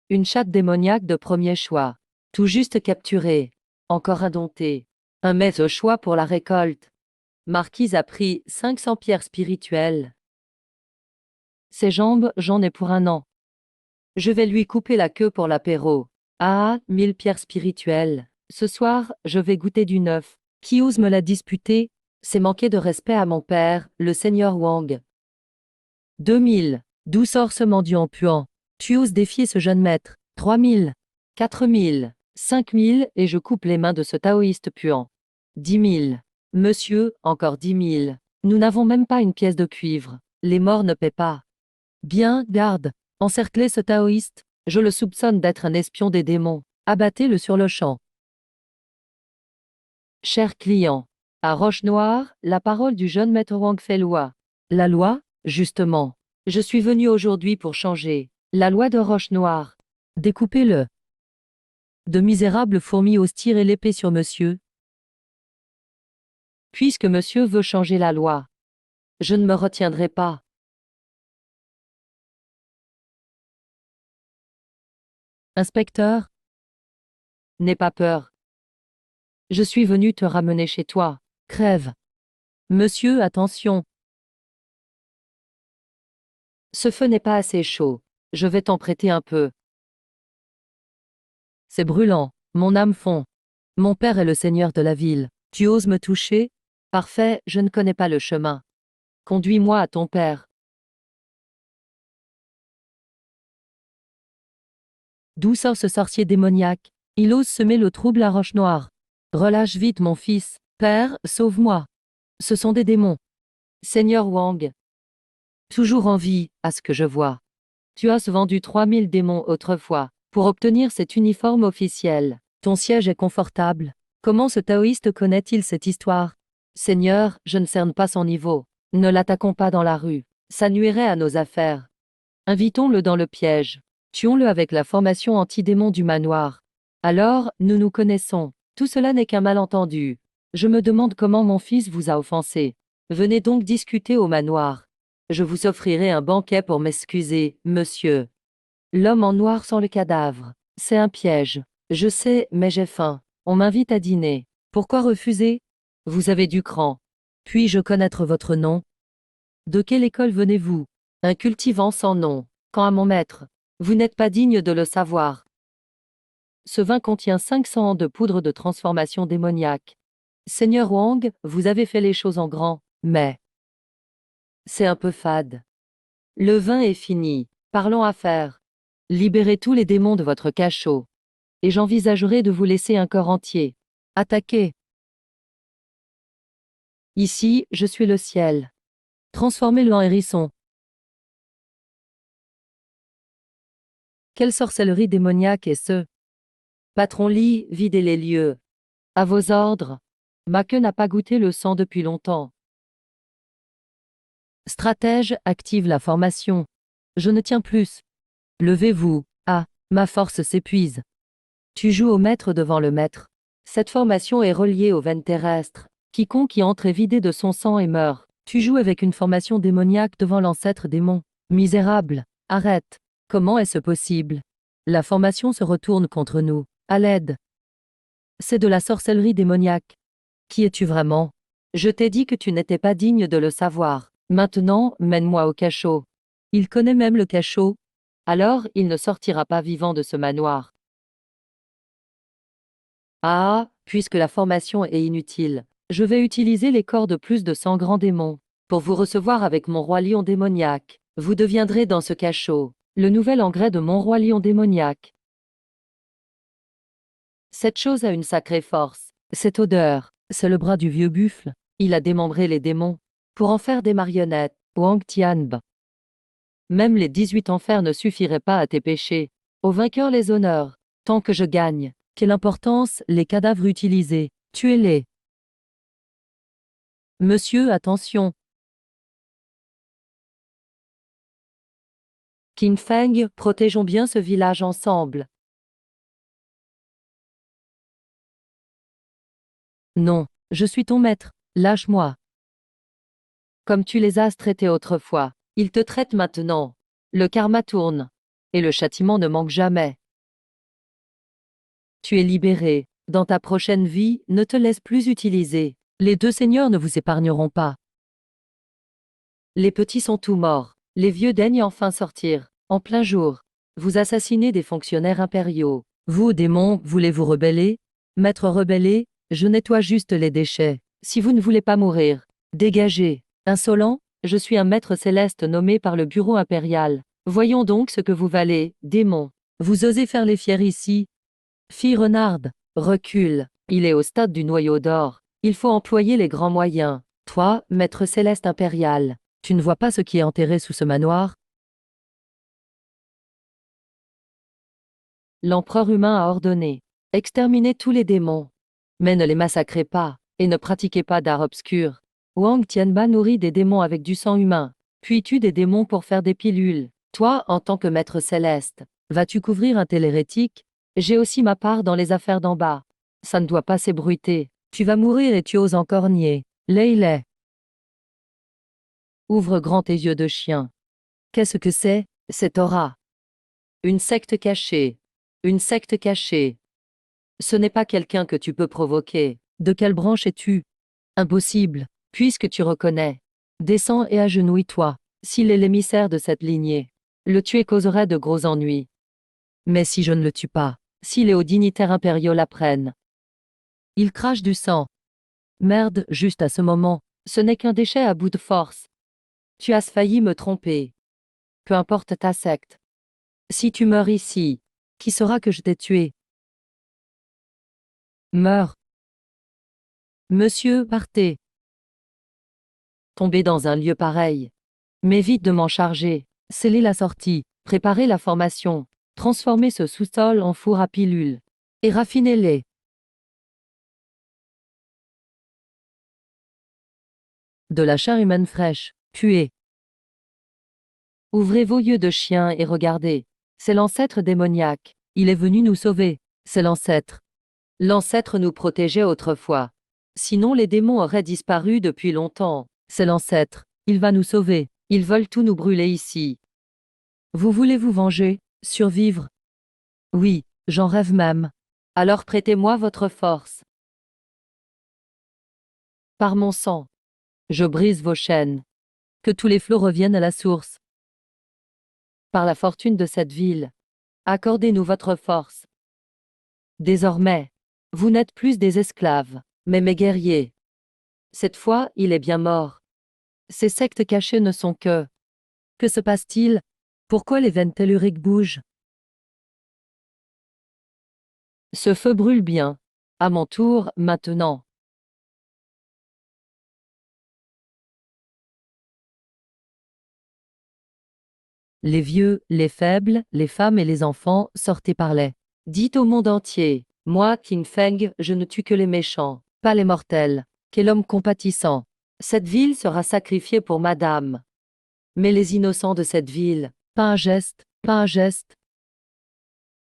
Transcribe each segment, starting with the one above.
Une chatte démoniaque de premier choix. Tout juste capturée. Encore indomptée. Un mets au choix pour la récolte. Marquise a pris 500 pierres spirituelles. Ses jambes, j'en ai pour un an. Je vais lui couper la queue pour l'apéro. Ah, 1000 pierres spirituelles. Ce soir, je vais goûter du neuf. Qui ose me la disputer? C'est manquer de respect à mon père, le seigneur Wang. 2000. D'où sort ce mendiant puant? Tu oses défier ce jeune maître? 3000. 4000. 5000 et je coupe les mains de ce taoïste puant. 10 000. Monsieur, encore 10 000. Nous n'avons même pas une pièce de cuivre. Les morts ne paient pas. Bien, garde. Encerclez ce taoïste. Je le soupçonne d'être un espion des démons. Abattez-le sur le champ. Cher client. À Roche-Noire, la parole du jeune maître Wang fait loi. La loi? Justement. Je suis venu aujourd'hui pour changer. La loi de Roche-Noire. Découpez-le. De misérables fourmis osent tirer l'épée sur monsieur. Puisque monsieur veut changer la loi, je ne me retiendrai pas. Inspecteur? N'aie pas peur. Je suis venu te ramener chez toi. Crève. Monsieur, attention. Ce feu n'est pas assez chaud. Je vais t'en prêter un peu. C'est brûlant. Mon âme fond. Mon père est le seigneur de la ville. Tu oses me toucher? Parfait, je ne connais pas le chemin. Conduis-moi à ton père. D'où sort ce sorcier démoniaque? Il ose semer le trouble à Roche-Noire. Relâche vite, mon fils. Père, sauve-moi. Ce sont des démons. Seigneur Wang. Toujours en vie, à ce que je vois. Tu as vendu 3000 démons autrefois, pour obtenir cet uniforme officiel. Ton siège est confortable. Comment ce taoïste connaît-il cette histoire? Seigneur, je ne cerne pas son niveau. Ne l'attaquons pas dans la rue. Ça nuirait à nos affaires. Invitons-le dans le piège. Tuons-le avec la formation anti-démon du manoir. Alors, nous nous connaissons. Tout cela n'est qu'un malentendu. Je me demande comment mon fils vous a offensé. Venez donc discuter au manoir. Je vous offrirai un banquet pour m'excuser, monsieur. L'homme en noir sans le cadavre. C'est un piège. Je sais, mais j'ai faim. On m'invite à dîner. Pourquoi refuser? Vous avez du cran. Puis-je connaître votre nom? De quelle école venez-vous? Un cultivant sans nom. Quant à mon maître, vous n'êtes pas digne de le savoir. Ce vin contient 500 ans de poudre de transformation démoniaque. Seigneur Wang, vous avez fait les choses en grand, mais c'est un peu fade. Le vin est fini. Parlons affaires. Libérez tous les démons de votre cachot. Et j'envisagerai de vous laisser un corps entier. Attaquez. Ici, je suis le ciel. Transformez-le en hérisson. Quelle sorcellerie démoniaque est ce? Patron Lee, videz les lieux. À vos ordres. Ma queue n'a pas goûté le sang depuis longtemps. Stratège, active la formation. Je ne tiens plus. Levez-vous. Ah, ma force s'épuise. Tu joues au maître devant le maître. Cette formation est reliée aux veines terrestres. Quiconque y entre est vidé de son sang et meurt. Tu joues avec une formation démoniaque devant l'ancêtre démon. Misérable. Arrête. Comment est-ce possible? La formation se retourne contre nous. À l'aide. C'est de la sorcellerie démoniaque. Qui es-tu vraiment? Je t'ai dit que tu n'étais pas digne de le savoir. Maintenant, mène-moi au cachot. Il connaît même le cachot. Alors, il ne sortira pas vivant de ce manoir. Ah, puisque la formation est inutile, je vais utiliser les corps de plus de 100 grands démons. Pour vous recevoir avec mon roi lion démoniaque, vous deviendrez dans ce cachot le nouvel engrais de mon roi lion démoniaque. Cette chose a une sacrée force. Cette odeur, c'est le bras du vieux buffle. Il a démembré les démons pour en faire des marionnettes. Wang Tianbe. Même les 18 enfers ne suffiraient pas à tes péchés. Au vainqueur les honneurs. Tant que je gagne. Quelle importance, les cadavres utilisés. Tuez-les. Monsieur, attention. Qin Feng, protégeons bien ce village ensemble. Non, je suis ton maître. Lâche-moi. Comme tu les as traités autrefois, ils te traitent maintenant. Le karma tourne. et le châtiment ne manque jamais. Tu es libéré. Dans ta prochaine vie, ne te laisse plus utiliser. Les deux seigneurs ne vous épargneront pas. Les petits sont tous morts. Les vieux daignent enfin sortir. En plein jour. Vous assassinez des fonctionnaires impériaux. Vous, démons, voulez vous rebeller? Maître rebellé, je nettoie juste les déchets. Si vous ne voulez pas mourir, dégagez. Insolent, je suis un maître céleste nommé par le bureau impérial. Voyons donc ce que vous valez, démon. Vous osez faire les fiers ici? Fille renarde, recule. Il est au stade du noyau d'or. Il faut employer les grands moyens. Toi, maître céleste impérial, tu ne vois pas ce qui est enterré sous ce manoir? L'empereur humain a ordonné. Exterminez tous les démons. Mais ne les massacrez pas, et ne pratiquez pas d'art obscur. Wang Tianba nourrit des démons avec du sang humain, puis tue des démons pour faire des pilules. Toi, en tant que maître céleste, vas-tu couvrir un tel hérétique? J'ai aussi ma part dans les affaires d'en bas. Ça ne doit pas s'ébruiter. Tu vas mourir et tu oses encore nier. Leyley. Ouvre grand tes yeux de chien. Qu'est-ce que c'est, cette aura? Une secte cachée. Une secte cachée. Ce n'est pas quelqu'un que tu peux provoquer. De quelle branche es-tu? Impossible, puisque tu reconnais. Descends et agenouille-toi. S'il est l'émissaire de cette lignée, le tuer causerait de gros ennuis. Mais si je ne le tue pas, si les hauts dignitaires impériaux l'apprennent, il crache du sang. Merde, juste à ce moment, ce n'est qu'un déchet à bout de force. Tu as failli me tromper. Peu importe ta secte. Si tu meurs ici, qui saura que je t'ai tué? Meurs. Monsieur, partez. Tomber dans un lieu pareil. Mais vite de m'en charger. Sceller la sortie, préparer la formation, transformer ce sous-sol en four à pilules. Et raffinez-les. De la chair humaine fraîche, puée. Ouvrez vos yeux de chien et regardez. C'est l'ancêtre démoniaque. Il est venu nous sauver. C'est l'ancêtre. L'ancêtre nous protégeait autrefois. Sinon les démons auraient disparu depuis longtemps. C'est l'ancêtre. Il va nous sauver. Ils veulent tout nous brûler ici. Vous voulez vous venger, survivre? Oui, j'en rêve même. Alors prêtez-moi votre force. Par mon sang, je brise vos chaînes. Que tous les flots reviennent à la source. Par la fortune de cette ville, accordez-nous votre force. Désormais, vous n'êtes plus des esclaves, mais mes guerriers. Cette fois, il est bien mort. Ces sectes cachées ne sont que... Que se passe-t-il? Pourquoi les veines telluriques bougent? Ce feu brûle bien. À mon tour, maintenant. Les vieux, les faibles, les femmes et les enfants sortent et parlaient. Dites au monde entier, moi, King Feng, je ne tue que les méchants, pas les mortels. Quel homme compatissant. Cette ville sera sacrifiée pour madame. Mais les innocents de cette ville, pas un geste, pas un geste.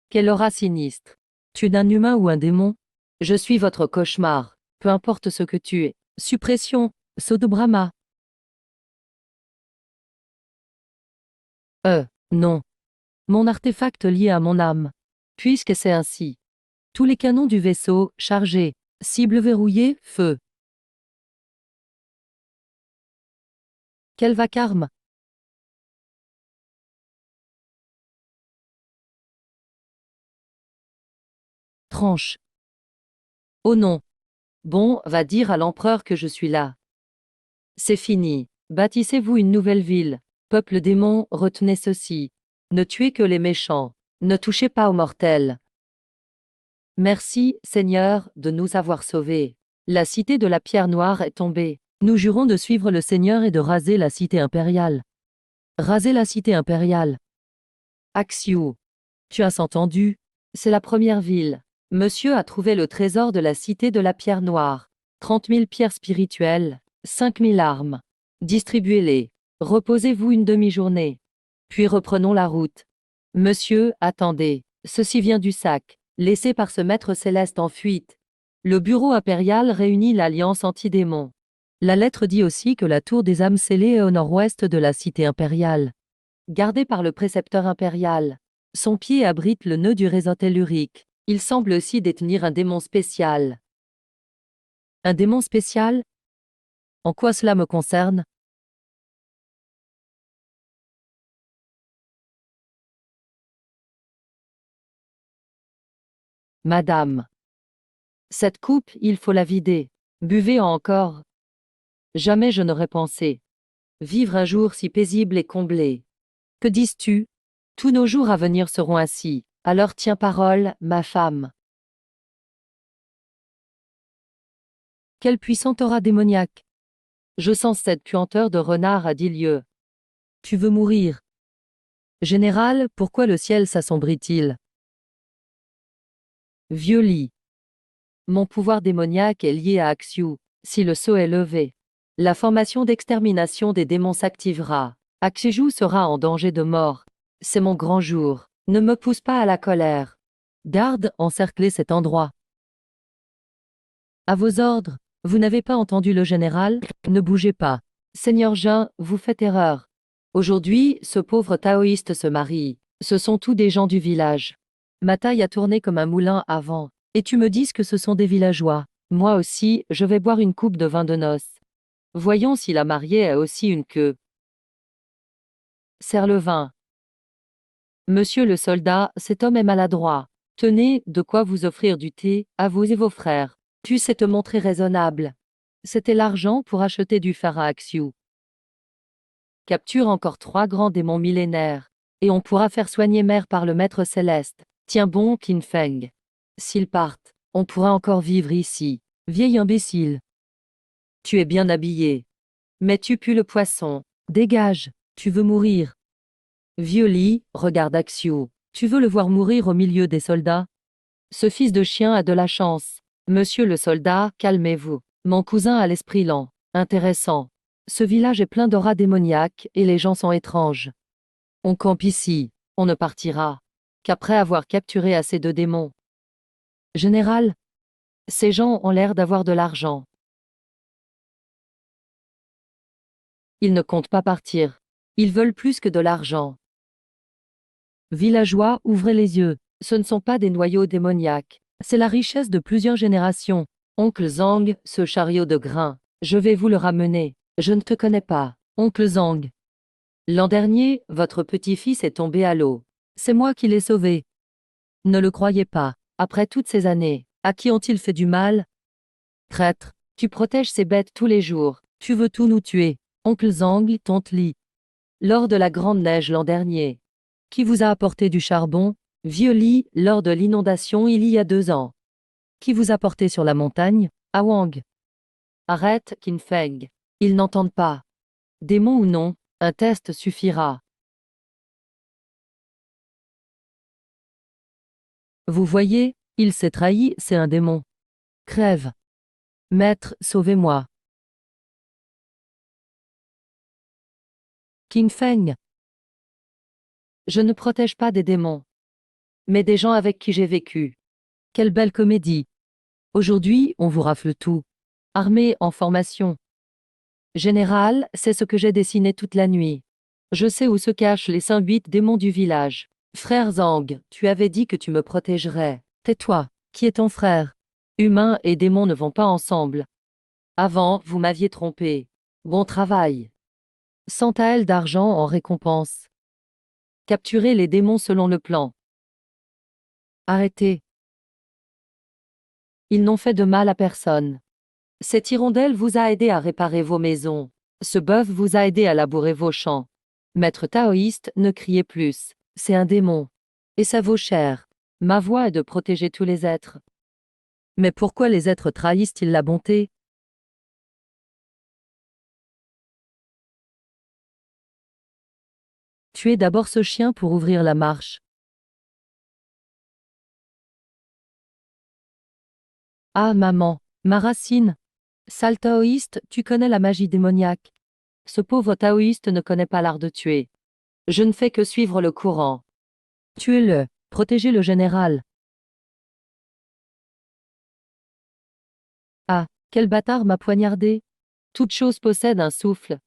Quelle aura sinistre. Tu es un humain ou un démon? Je suis votre cauchemar, peu importe ce que tu es. Suppression, saut de Brahma. Non. Mon artefact lié à mon âme. Puisque c'est ainsi. Tous les canons du vaisseau, chargés. Cible verrouillée, feu. Quel vacarme! Tranche. Oh non. Bon, va dire à l'empereur que je suis là. C'est fini. Bâtissez-vous une nouvelle ville. Peuple démon, retenez ceci. Ne tuez que les méchants. Ne touchez pas aux mortels. Merci, Seigneur, de nous avoir sauvés. La cité de la pierre noire est tombée. Nous jurons de suivre le Seigneur et de raser la cité impériale. Raser la cité impériale. Axiou. Tu as entendu? C'est la première ville. Monsieur a trouvé le trésor de la cité de la pierre noire. 30 000 pierres spirituelles, 5 000 armes. Distribuez-les. Reposez-vous une demi-journée. Puis reprenons la route. Monsieur, attendez. Ceci vient du sac, laissé par ce maître céleste en fuite. Le bureau impérial réunit l'Alliance anti-démon. La lettre dit aussi que la tour des âmes scellées est au nord-ouest de la cité impériale. Gardée par le précepteur impérial. Son pied abrite le nœud du réseau tellurique. Il semble aussi détenir un démon spécial. Un démon spécial? En quoi cela me concerne? Madame. Cette coupe, il faut la vider. Buvez encore. Jamais je n'aurais pensé vivre un jour si paisible et comblé. Que dis-tu? Tous nos jours à venir seront ainsi. Alors tiens parole, ma femme. Quelle puissante aura démoniaque! Je sens cette puanteur de renard à 10 lieues. Tu veux mourir? Général, pourquoi le ciel s'assombrit-il? Vieux lit. Mon pouvoir démoniaque est lié à Axiou. Si le sceau est levé, la formation d'extermination des démons s'activera. Axiou sera en danger de mort. C'est mon grand jour. Ne me pousse pas à la colère. Garde, encerclez cet endroit. À vos ordres. Vous n'avez pas entendu le général? Ne bougez pas. Seigneur Jean, vous faites erreur. Aujourd'hui, ce pauvre taoïste se marie. Ce sont tous des gens du village. Ma taille a tourné comme un moulin à vent. Et tu me dis que ce sont des villageois. Moi aussi, je vais boire une coupe de vin de noces. Voyons si la mariée a aussi une queue. Serre le vin. Monsieur le soldat, cet homme est maladroit. Tenez, de quoi vous offrir du thé, à vous et vos frères. Tu sais te montrer raisonnable. C'était l'argent pour acheter du fer à Axiou. Capture encore 3 grands démons millénaires. Et on pourra faire soigner mère par le maître céleste. Tiens bon, Qin Feng. S'ils partent, on pourra encore vivre ici. Vieil imbécile. Tu es bien habillé. Mais tu pues le poisson. Dégage, tu veux mourir. Vieux lit, regarde Axiou. Tu veux le voir mourir au milieu des soldats? Ce fils de chien a de la chance. Monsieur le soldat, calmez-vous. Mon cousin a l'esprit lent. Intéressant. Ce village est plein d'aura démoniaque et les gens sont étranges. On campe ici. On ne partira qu'après avoir capturé assez de démons. Général, ces gens ont l'air d'avoir de l'argent. Ils ne comptent pas partir. Ils veulent plus que de l'argent. Villageois, ouvrez les yeux. Ce ne sont pas des noyaux démoniaques. C'est la richesse de plusieurs générations. Oncle Zhang, ce chariot de grains, je vais vous le ramener. Je ne te connais pas, oncle Zhang. L'an dernier, votre petit-fils est tombé à l'eau. C'est moi qui l'ai sauvé. Ne le croyez pas. Après toutes ces années, à qui ont-ils fait du mal? Traître, tu protèges ces bêtes tous les jours. Tu veux tout nous tuer. Oncle Zhang, tonte Li. Lors de la grande neige l'an dernier. Qui vous a apporté du charbon? Vieux Li, lors de l'inondation il y a 2 ans. Qui vous a porté sur la montagne? Ah Wang. Arrête, Qin Feng. Ils n'entendent pas. Démon ou non, un test suffira. Vous voyez, il s'est trahi, c'est un démon. Crève. Maître, sauvez-moi. Qin Feng. Je ne protège pas des démons, mais des gens avec qui j'ai vécu. Quelle belle comédie. Aujourd'hui, on vous rafle tout. Armée en formation. Général, c'est ce que j'ai dessiné toute la nuit. Je sais où se cachent les 5-8 démons du village. Frère Zhang, tu avais dit que tu me protégerais. Tais-toi. Qui est ton frère? Humains et démons ne vont pas ensemble. Avant, vous m'aviez trompé. Bon travail. 100 taels d'argent en récompense. Capturez les démons selon le plan. Arrêtez. Ils n'ont fait de mal à personne. Cette hirondelle vous a aidé à réparer vos maisons. Ce bœuf vous a aidé à labourer vos champs. Maître taoïste, ne criez plus. C'est un démon. Et ça vaut cher. Ma voie est de protéger tous les êtres. Mais pourquoi les êtres trahissent-ils la bonté? Tuez d'abord ce chien pour ouvrir la marche. Ah maman, ma racine. Sale taoïste, tu connais la magie démoniaque. Ce pauvre taoïste ne connaît pas l'art de tuer. Je ne fais que suivre le courant. Tuez-le, protégez le général. Ah, quel bâtard m'a poignardé. Toute chose possède un souffle.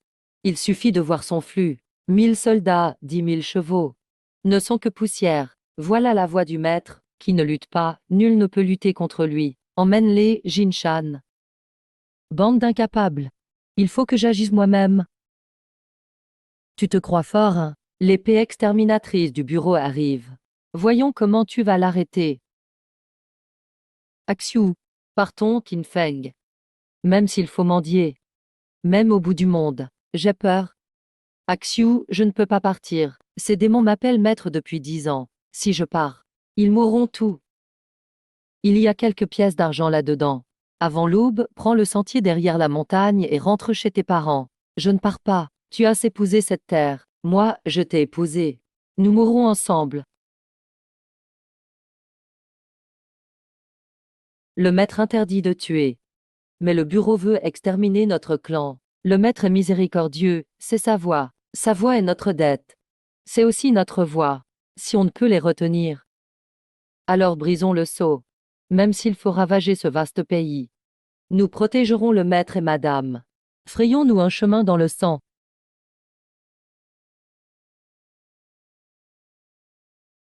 Il suffit de voir son flux. 1000 soldats, 10 000 chevaux. Ne sont que poussière. Voilà la voix du maître, qui ne lutte pas, nul ne peut lutter contre lui. Emmène-les, Jin-chan. Bande d'incapables. Il faut que j'agisse moi-même. Tu te crois fort, hein? L'épée exterminatrice du bureau arrive. Voyons comment tu vas l'arrêter. Axiu. Partons, Qin Feng. Même s'il faut mendier. Même au bout du monde. J'ai peur. Axiu, je ne peux pas partir. Ces démons m'appellent maître depuis 10 ans. Si je pars, ils mourront tous. Il y a quelques pièces d'argent là-dedans. Avant l'aube, prends le sentier derrière la montagne et rentre chez tes parents. Je ne pars pas. Tu as épousé cette terre. Moi, je t'ai épousé. Nous mourrons ensemble. Le maître interdit de tuer. Mais le bureau veut exterminer notre clan. Le maître est miséricordieux, c'est sa voix. Sa voix est notre dette. C'est aussi notre voix. Si on ne peut les retenir, alors brisons le sceau. Même s'il faut ravager ce vaste pays. Nous protégerons le maître et madame. Frayons-nous un chemin dans le sang.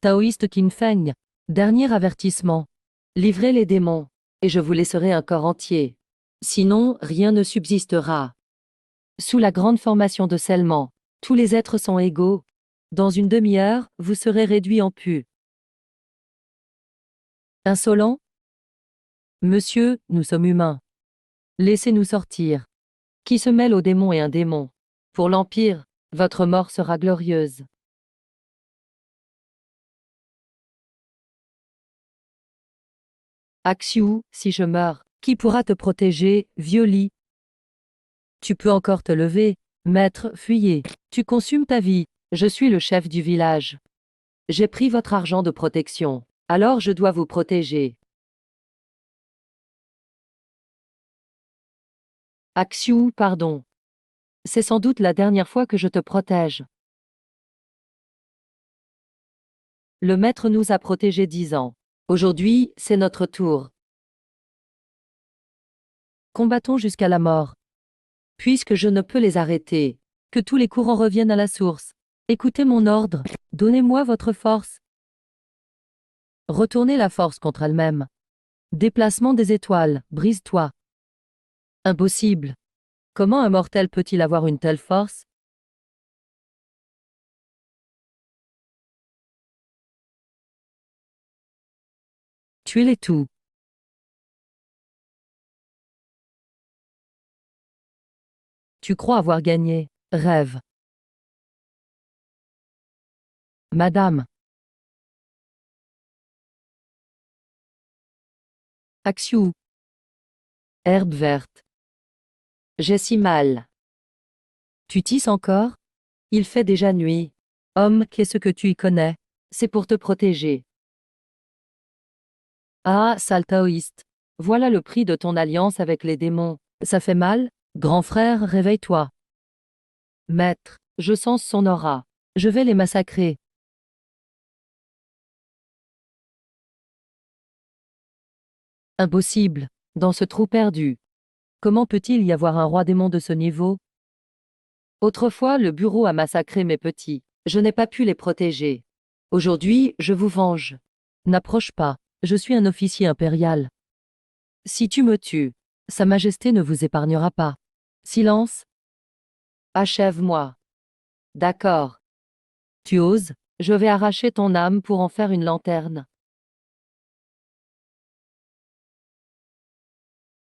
Taoïste Qin Feng. Dernier avertissement. Livrez les démons, et je vous laisserai un corps entier. Sinon, rien ne subsistera. Sous la grande formation de scellement, tous les êtres sont égaux. Dans une demi-heure, vous serez réduits en pu. Insolent? Monsieur, nous sommes humains. Laissez-nous sortir. Qui se mêle au démon est un démon. Pour l'Empire, votre mort sera glorieuse. Axiu, si je meurs, qui pourra te protéger, vieux lit? Tu peux encore te lever, maître, fuyez. Tu consumes ta vie. Je suis le chef du village. J'ai pris votre argent de protection. Alors je dois vous protéger. Axiu, pardon. C'est sans doute la dernière fois que je te protège. Le maître nous a protégés 10 ans. Aujourd'hui, c'est notre tour. Combattons jusqu'à la mort. Puisque je ne peux les arrêter, que tous les courants reviennent à la source. Écoutez mon ordre, donnez-moi votre force. Retournez la force contre elle-même. Déplacement des étoiles, brise-toi. Impossible. Comment un mortel peut-il avoir une telle force? Tuez-les tous. Tu crois avoir gagné. Rêve. Madame. Axiu. Herbe verte. J'ai si mal. Tu tisses encore? Il fait déjà nuit. Homme, qu'est-ce que tu y connais? C'est pour te protéger. Ah, sale taoïste. Voilà le prix de ton alliance avec les démons. Ça fait mal? Grand frère, réveille-toi. Maître, je sens son aura. Je vais les massacrer. Impossible. Dans ce trou perdu. Comment peut-il y avoir un roi démon de ce niveau? Autrefois, le bureau a massacré mes petits. Je n'ai pas pu les protéger. Aujourd'hui, je vous venge. N'approche pas. Je suis un officier impérial. Si tu me tues, Sa Majesté ne vous épargnera pas. Silence. Achève-moi. D'accord. Tu oses? Je vais arracher ton âme pour en faire une lanterne.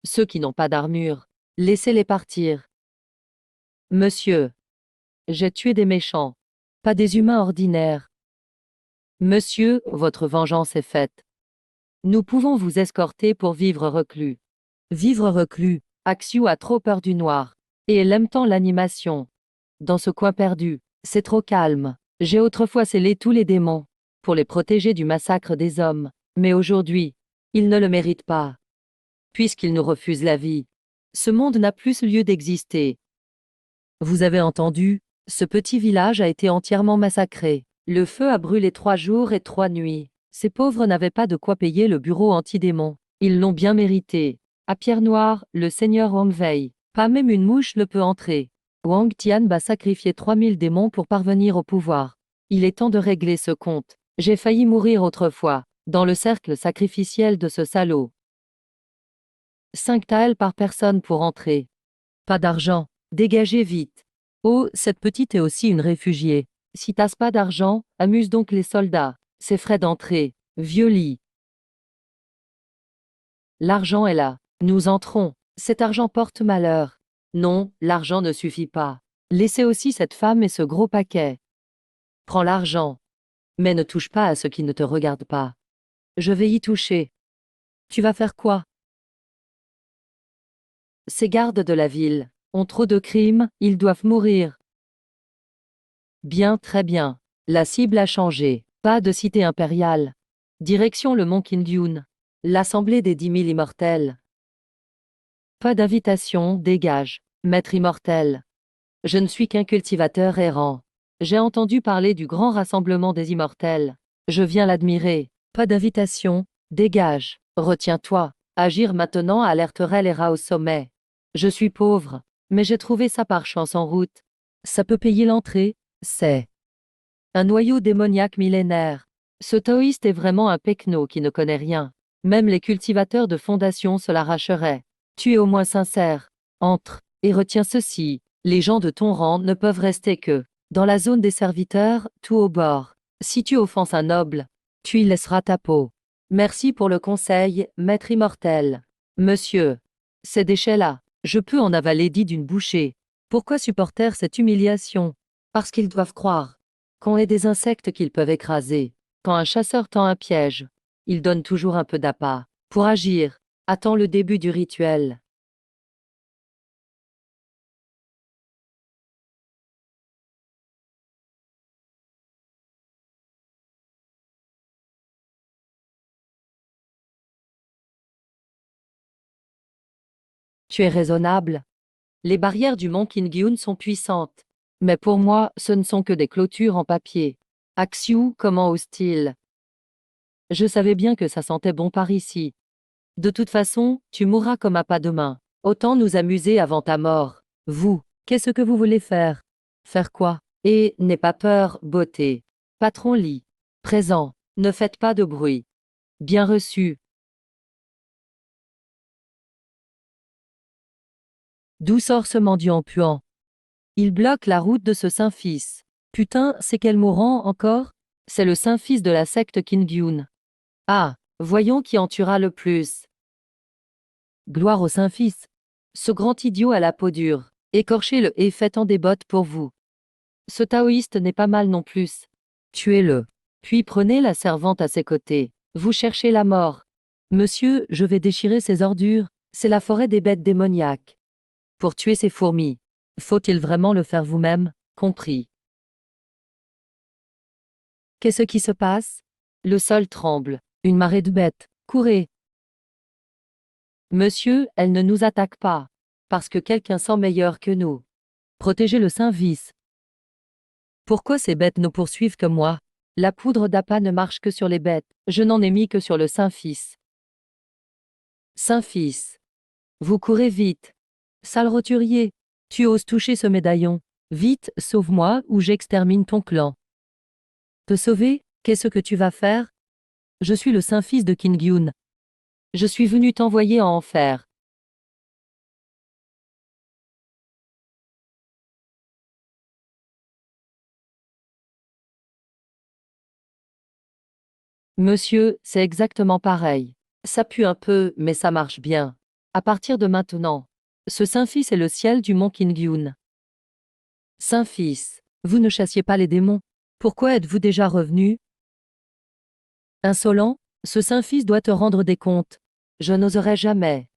Ceux qui n'ont pas d'armure, laissez-les partir. Monsieur, j'ai tué des méchants, pas des humains ordinaires. Monsieur, votre vengeance est faite. Nous pouvons vous escorter pour vivre reclus. Vivre reclus, Axiu a trop peur du noir. Et elle aime tant l'animation. Dans ce coin perdu, c'est trop calme. J'ai autrefois scellé tous les démons, pour les protéger du massacre des hommes. Mais aujourd'hui, ils ne le méritent pas. Puisqu'ils nous refusent la vie, ce monde n'a plus lieu d'exister. Vous avez entendu? Ce petit village a été entièrement massacré. Le feu a brûlé 3 jours et 3 nuits. Ces pauvres n'avaient pas de quoi payer le bureau anti-démons. Ils l'ont bien mérité. À Pierre Noire, le seigneur Wang veille. Pas même une mouche ne peut entrer. Wang Tian va sacrifier 3000 démons pour parvenir au pouvoir. Il est temps de régler ce compte. J'ai failli mourir autrefois, dans le cercle sacrificiel de ce salaud. 5 taels par personne pour entrer. Pas d'argent. Dégagez vite. Oh, cette petite est aussi une réfugiée. Si t'as pas d'argent, amuse donc les soldats. C'est frais d'entrée. Vieux lit. L'argent est là. Nous entrons. Cet argent porte malheur. Non, l'argent ne suffit pas. Laissez aussi cette femme et ce gros paquet. Prends l'argent. Mais ne touche pas à ce qui ne te regarde pas. Je vais y toucher. Tu vas faire quoi? Ces gardes de la ville ont trop de crimes, ils doivent mourir. Bien, très bien. La cible a changé. Pas de cité impériale. Direction le mont Kindyun. L'assemblée des 10 000 immortels. Pas d'invitation, dégage. Maître immortel. Je ne suis qu'un cultivateur errant. J'ai entendu parler du grand rassemblement des immortels. Je viens l'admirer. Pas d'invitation, dégage. Retiens-toi. Agir maintenant alerterait les rats au sommet. Je suis pauvre, mais j'ai trouvé ça par chance en route. Ça peut payer l'entrée, c'est un noyau démoniaque millénaire. Ce taoïste est vraiment un pecno qui ne connaît rien. Même les cultivateurs de fondation se l'arracheraient. Tu es au moins sincère. Entre, et retiens ceci. Les gens de ton rang ne peuvent rester que dans la zone des serviteurs, tout au bord. Si tu offenses un noble, tu y laisseras ta peau. Merci pour le conseil, maître immortel. Monsieur, ces déchets-là, je peux en avaler 10 d'une bouchée. Pourquoi supporter cette humiliation? Parce qu'ils doivent croire qu'on est des insectes qu'ils peuvent écraser. Quand un chasseur tend un piège, il donne toujours un peu d'appât. Pour agir, attends le début du rituel. Tu es raisonnable. Les barrières du mont Kingyun sont puissantes. Mais pour moi, ce ne sont que des clôtures en papier. Axiu, comment hostile. Je savais bien que ça sentait bon par ici. De toute façon, tu mourras comme à pas de main. Autant nous amuser avant ta mort. Vous, qu'est-ce que vous voulez faire? Faire quoi? Et, n'aie pas peur, beauté. Patron lit. Présent. Ne faites pas de bruit. Bien reçu. D'où sort ce mendiant puant? Il bloque la route de ce Saint-Fils. Putain, c'est quel mourant encore? C'est le Saint-Fils de la secte Kingyun. Ah, voyons qui en tuera le plus. Gloire au Saint-Fils. Ce grand idiot à la peau dure. Écorchez-le et faites-en des bottes pour vous. Ce taoïste n'est pas mal non plus. Tuez-le. Puis prenez la servante à ses côtés. Vous cherchez la mort. Monsieur, je vais déchirer ces ordures. C'est la forêt des bêtes démoniaques. Pour tuer ces fourmis. Faut-il vraiment le faire vous-même? Compris. Qu'est-ce qui se passe? Le sol tremble. Une marée de bêtes. Courez. Monsieur, elle ne nous attaque pas. Parce que quelqu'un sent meilleur que nous. Protégez le Saint-Vice. Pourquoi ces bêtes nous poursuivent comme moi? La poudre d'appât ne marche que sur les bêtes. Je n'en ai mis que sur le Saint-Fils. Saint-Fils. Vous courez vite. Sale roturier. Tu oses toucher ce médaillon. Vite, sauve-moi ou j'extermine ton clan. Te sauver? Qu'est-ce que tu vas faire? Je suis le Saint-Fils de Kingyun. Je suis venu t'envoyer en enfer. Monsieur, c'est exactement pareil. Ça pue un peu, mais ça marche bien. À partir de maintenant, ce Saint-Fils est le ciel du mont Kingyun. Saint-Fils, vous ne chassiez pas les démons. Pourquoi êtes-vous déjà revenu? Insolent, ce Saint-Fils doit te rendre des comptes. Je n'oserais jamais.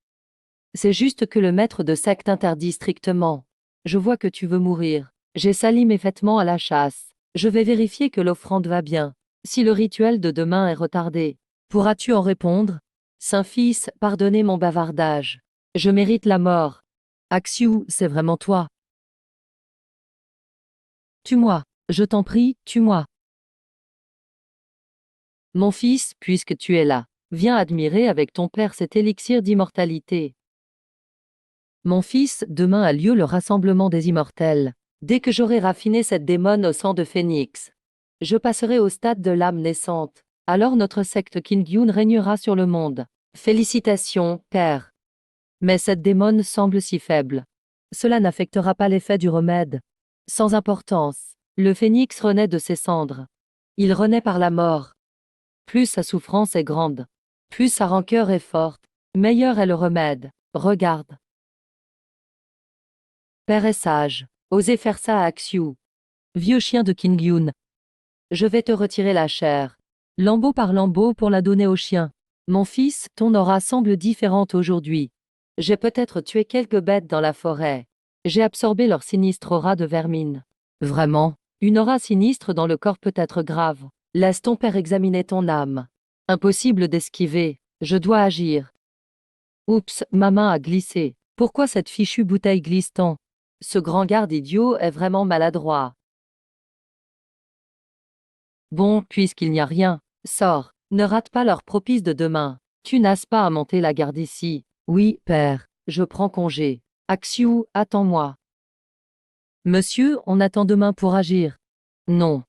C'est juste que le maître de secte interdit strictement. Je vois que tu veux mourir. J'ai sali mes vêtements à la chasse. Je vais vérifier que l'offrande va bien. Si le rituel de demain est retardé, pourras-tu en répondre? Saint-Fils, pardonnez mon bavardage. Je mérite la mort. Axiu, c'est vraiment toi. Tue-moi. Je t'en prie, tue-moi. Mon fils, puisque tu es là, viens admirer avec ton père cet élixir d'immortalité. Mon fils, demain a lieu le rassemblement des immortels. Dès que j'aurai raffiné cette démone au sang de phénix, Je passerai au stade de l'âme naissante. Alors notre secte Kingyun régnera sur le monde. Félicitations, père. Mais cette démone semble si faible. Cela n'affectera pas l'effet du remède. Sans importance, le phénix renaît de ses cendres. Il renaît par la mort. Plus sa souffrance est grande, plus sa rancœur est forte, meilleur est le remède. Regarde. Père est sage. Osez faire ça à Axiu. Vieux chien de Kingyun. Je vais te retirer la chair. Lambeau par lambeau pour la donner au chien. Mon fils, ton aura semble différente aujourd'hui. J'ai peut-être tué quelques bêtes dans la forêt. J'ai absorbé leur sinistre aura de vermine. Vraiment, une aura sinistre dans le corps peut être grave. Laisse ton père examiner ton âme. Impossible d'esquiver. Je dois agir. Oups, ma main a glissé. Pourquoi cette fichue bouteille glisse tant? Ce grand garde idiot est vraiment maladroit. Bon, puisqu'il n'y a rien, sors. Ne rate pas leur propice de demain. Tu n'as pas à monter la garde ici. Oui, père, je prends congé. Axiu, attends-moi. Monsieur, on attend demain pour agir. Non.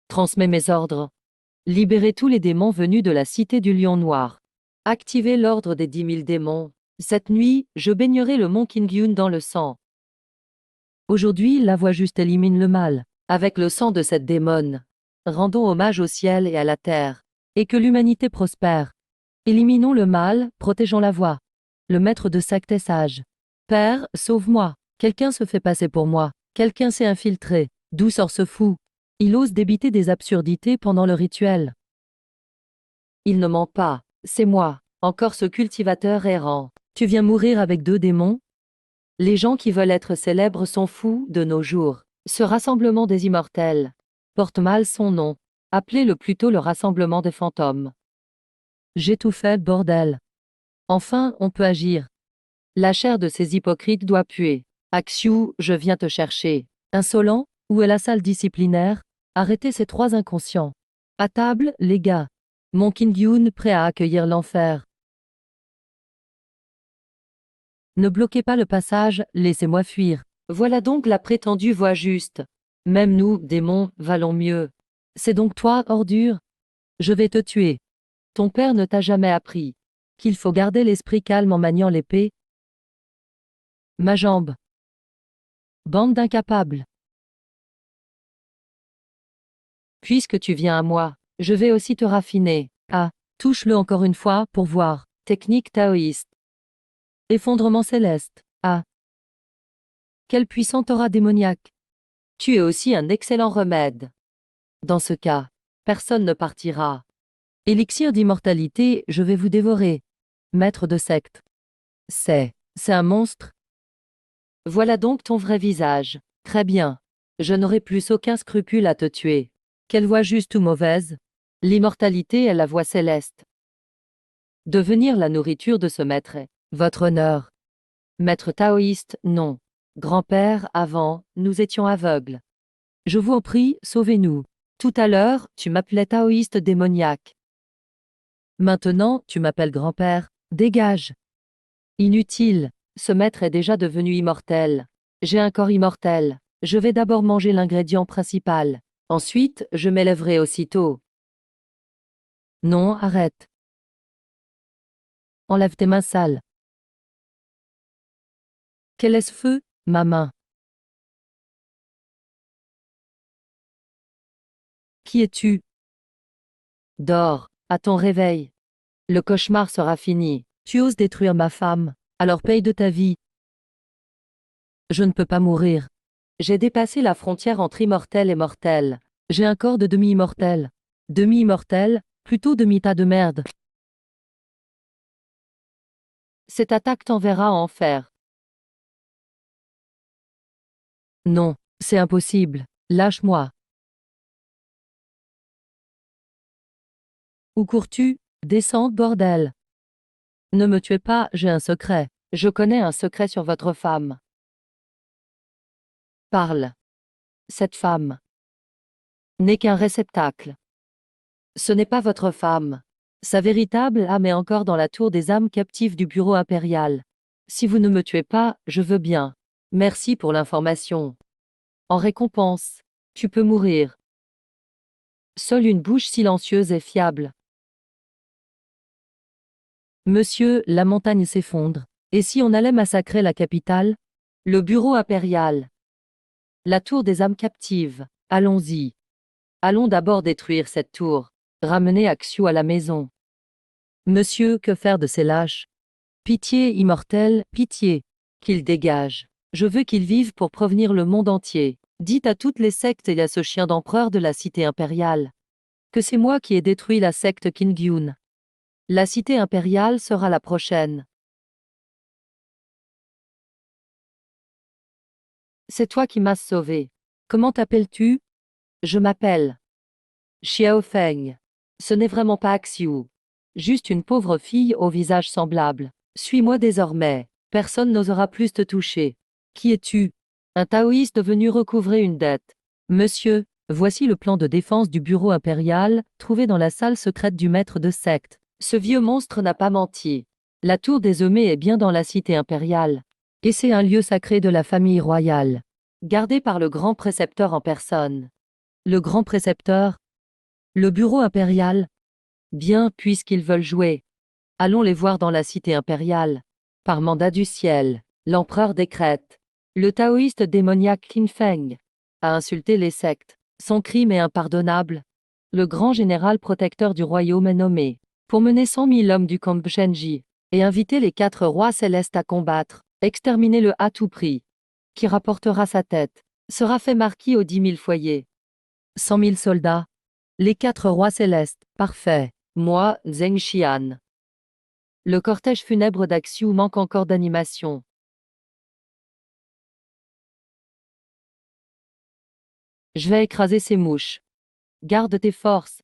Transmets mes ordres. Libérez tous les démons venus de la cité du Lion Noir. Activez l'ordre des 10 000 démons. Cette nuit, je baignerai le mont Kingyun dans le sang. Aujourd'hui, la voie juste élimine le mal. Avec le sang de cette démone, rendons hommage au ciel et à la terre. Et que l'humanité prospère. Éliminons le mal, protégeons la voie. Le maître de secte est sage. Père, sauve-moi. Quelqu'un se fait passer pour moi. Quelqu'un s'est infiltré. D'où sort ce fou? Il ose débiter des absurdités pendant le rituel. Il ne ment pas. C'est moi. Encore ce cultivateur errant. Tu viens mourir avec 2 démons? Les gens qui veulent être célèbres sont fous de nos jours. Ce rassemblement des immortels porte mal son nom. Appelez-le plutôt le rassemblement des fantômes. J'ai tout fait, bordel. Enfin, on peut agir. La chair de ces hypocrites doit puer. Axiu, je viens te chercher. Insolent, où est la salle disciplinaire? Arrêtez ces 3 inconscients. À table, les gars. Mon Kingyun prêt à accueillir l'enfer. Ne bloquez pas le passage, laissez-moi fuir. Voilà donc la prétendue voie juste. Même nous, démons, valons mieux. C'est donc toi, ordure? Je vais te tuer. Ton père ne t'a jamais appris qu'il faut garder l'esprit calme en maniant l'épée? Ma jambe. Bande d'incapables. Puisque tu viens à moi, je vais aussi te raffiner. Ah, touche-le encore une fois pour voir. Technique taoïste. Effondrement céleste. Ah. Quelle puissante aura démoniaque. Tu es aussi un excellent remède. Dans ce cas, personne ne partira. Élixir d'immortalité, je vais vous dévorer. Maître de secte. C'est un monstre? Voilà donc ton vrai visage. Très bien. Je n'aurai plus aucun scrupule à te tuer. Quelle voie juste ou mauvaise? L'immortalité est la voie céleste. Devenir la nourriture de ce maître est votre honneur. Maître taoïste, non. Grand-père, avant, nous étions aveugles. Je vous en prie, sauvez-nous. Tout à l'heure, tu m'appelais taoïste démoniaque. Maintenant, tu m'appelles grand-père. Dégage. Inutile. Ce maître est déjà devenu immortel. J'ai un corps immortel. Je vais d'abord manger l'ingrédient principal. Ensuite, je m'élèverai aussitôt. Non, arrête. Enlève tes mains sales. Quel est ce feu? Ma main. Qui es-tu? Dors, à ton réveil. Le cauchemar sera fini. Tu oses détruire ma femme, alors paye de ta vie. Je ne peux pas mourir. J'ai dépassé la frontière entre immortel et mortel. J'ai un corps de demi-immortel. Demi-immortel, plutôt demi-tas de merde. Cette attaque t'enverra en enfer. Non, c'est impossible. Lâche-moi. Où cours-tu? Descends, bordel. Ne me tuez pas, j'ai un secret. Je connais un secret sur votre femme. Parle. Cette femme n'est qu'un réceptacle. Ce n'est pas votre femme. Sa véritable âme est encore dans la tour des âmes captives du bureau impérial. Si vous ne me tuez pas, je veux bien. Merci pour l'information. En récompense, tu peux mourir. Seule une bouche silencieuse est fiable. Monsieur, la montagne s'effondre. Et si on allait massacrer la capitale? Le bureau impérial. La tour des âmes captives. Allons-y. Allons d'abord détruire cette tour. Ramener Axiou à la maison. Monsieur, que faire de ces lâches? Pitié, immortel, pitié. Qu'ils dégagent. Je veux qu'ils vivent pour prévenir le monde entier. Dites à toutes les sectes et à ce chien d'empereur de la cité impériale que c'est moi qui ai détruit la secte Kingyun. La cité impériale sera la prochaine. C'est toi qui m'as sauvé. Comment t'appelles-tu? Je m'appelle Xiao Feng. Ce n'est vraiment pas Axiou. Juste une pauvre fille au visage semblable. Suis-moi désormais. Personne n'osera plus te toucher. Qui es-tu? Un taoïste venu recouvrer une dette. Monsieur, voici le plan de défense du bureau impérial, trouvé dans la salle secrète du maître de secte. Ce vieux monstre n'a pas menti. La tour des Eumées est bien dans la cité impériale. Et c'est un lieu sacré de la famille royale, gardé par le grand précepteur en personne. Le grand précepteur? Le bureau impérial? Bien, puisqu'ils veulent jouer. Allons les voir dans la cité impériale. Par mandat du ciel, l'empereur décrète. Le taoïste démoniaque Qin Feng a insulté les sectes. Son crime est impardonnable. Le grand général protecteur du royaume est nommé pour mener 100 000 hommes du camp Shenji et inviter les 4 rois célestes à combattre, exterminer le à tout prix. Qui rapportera sa tête sera fait marquis aux 10 000 foyers. 100 000 soldats. Les 4 rois célestes, parfait. Moi, Zheng Xian. Le cortège funèbre d'Axiou manque encore d'animation. Je vais écraser ces mouches. Garde tes forces.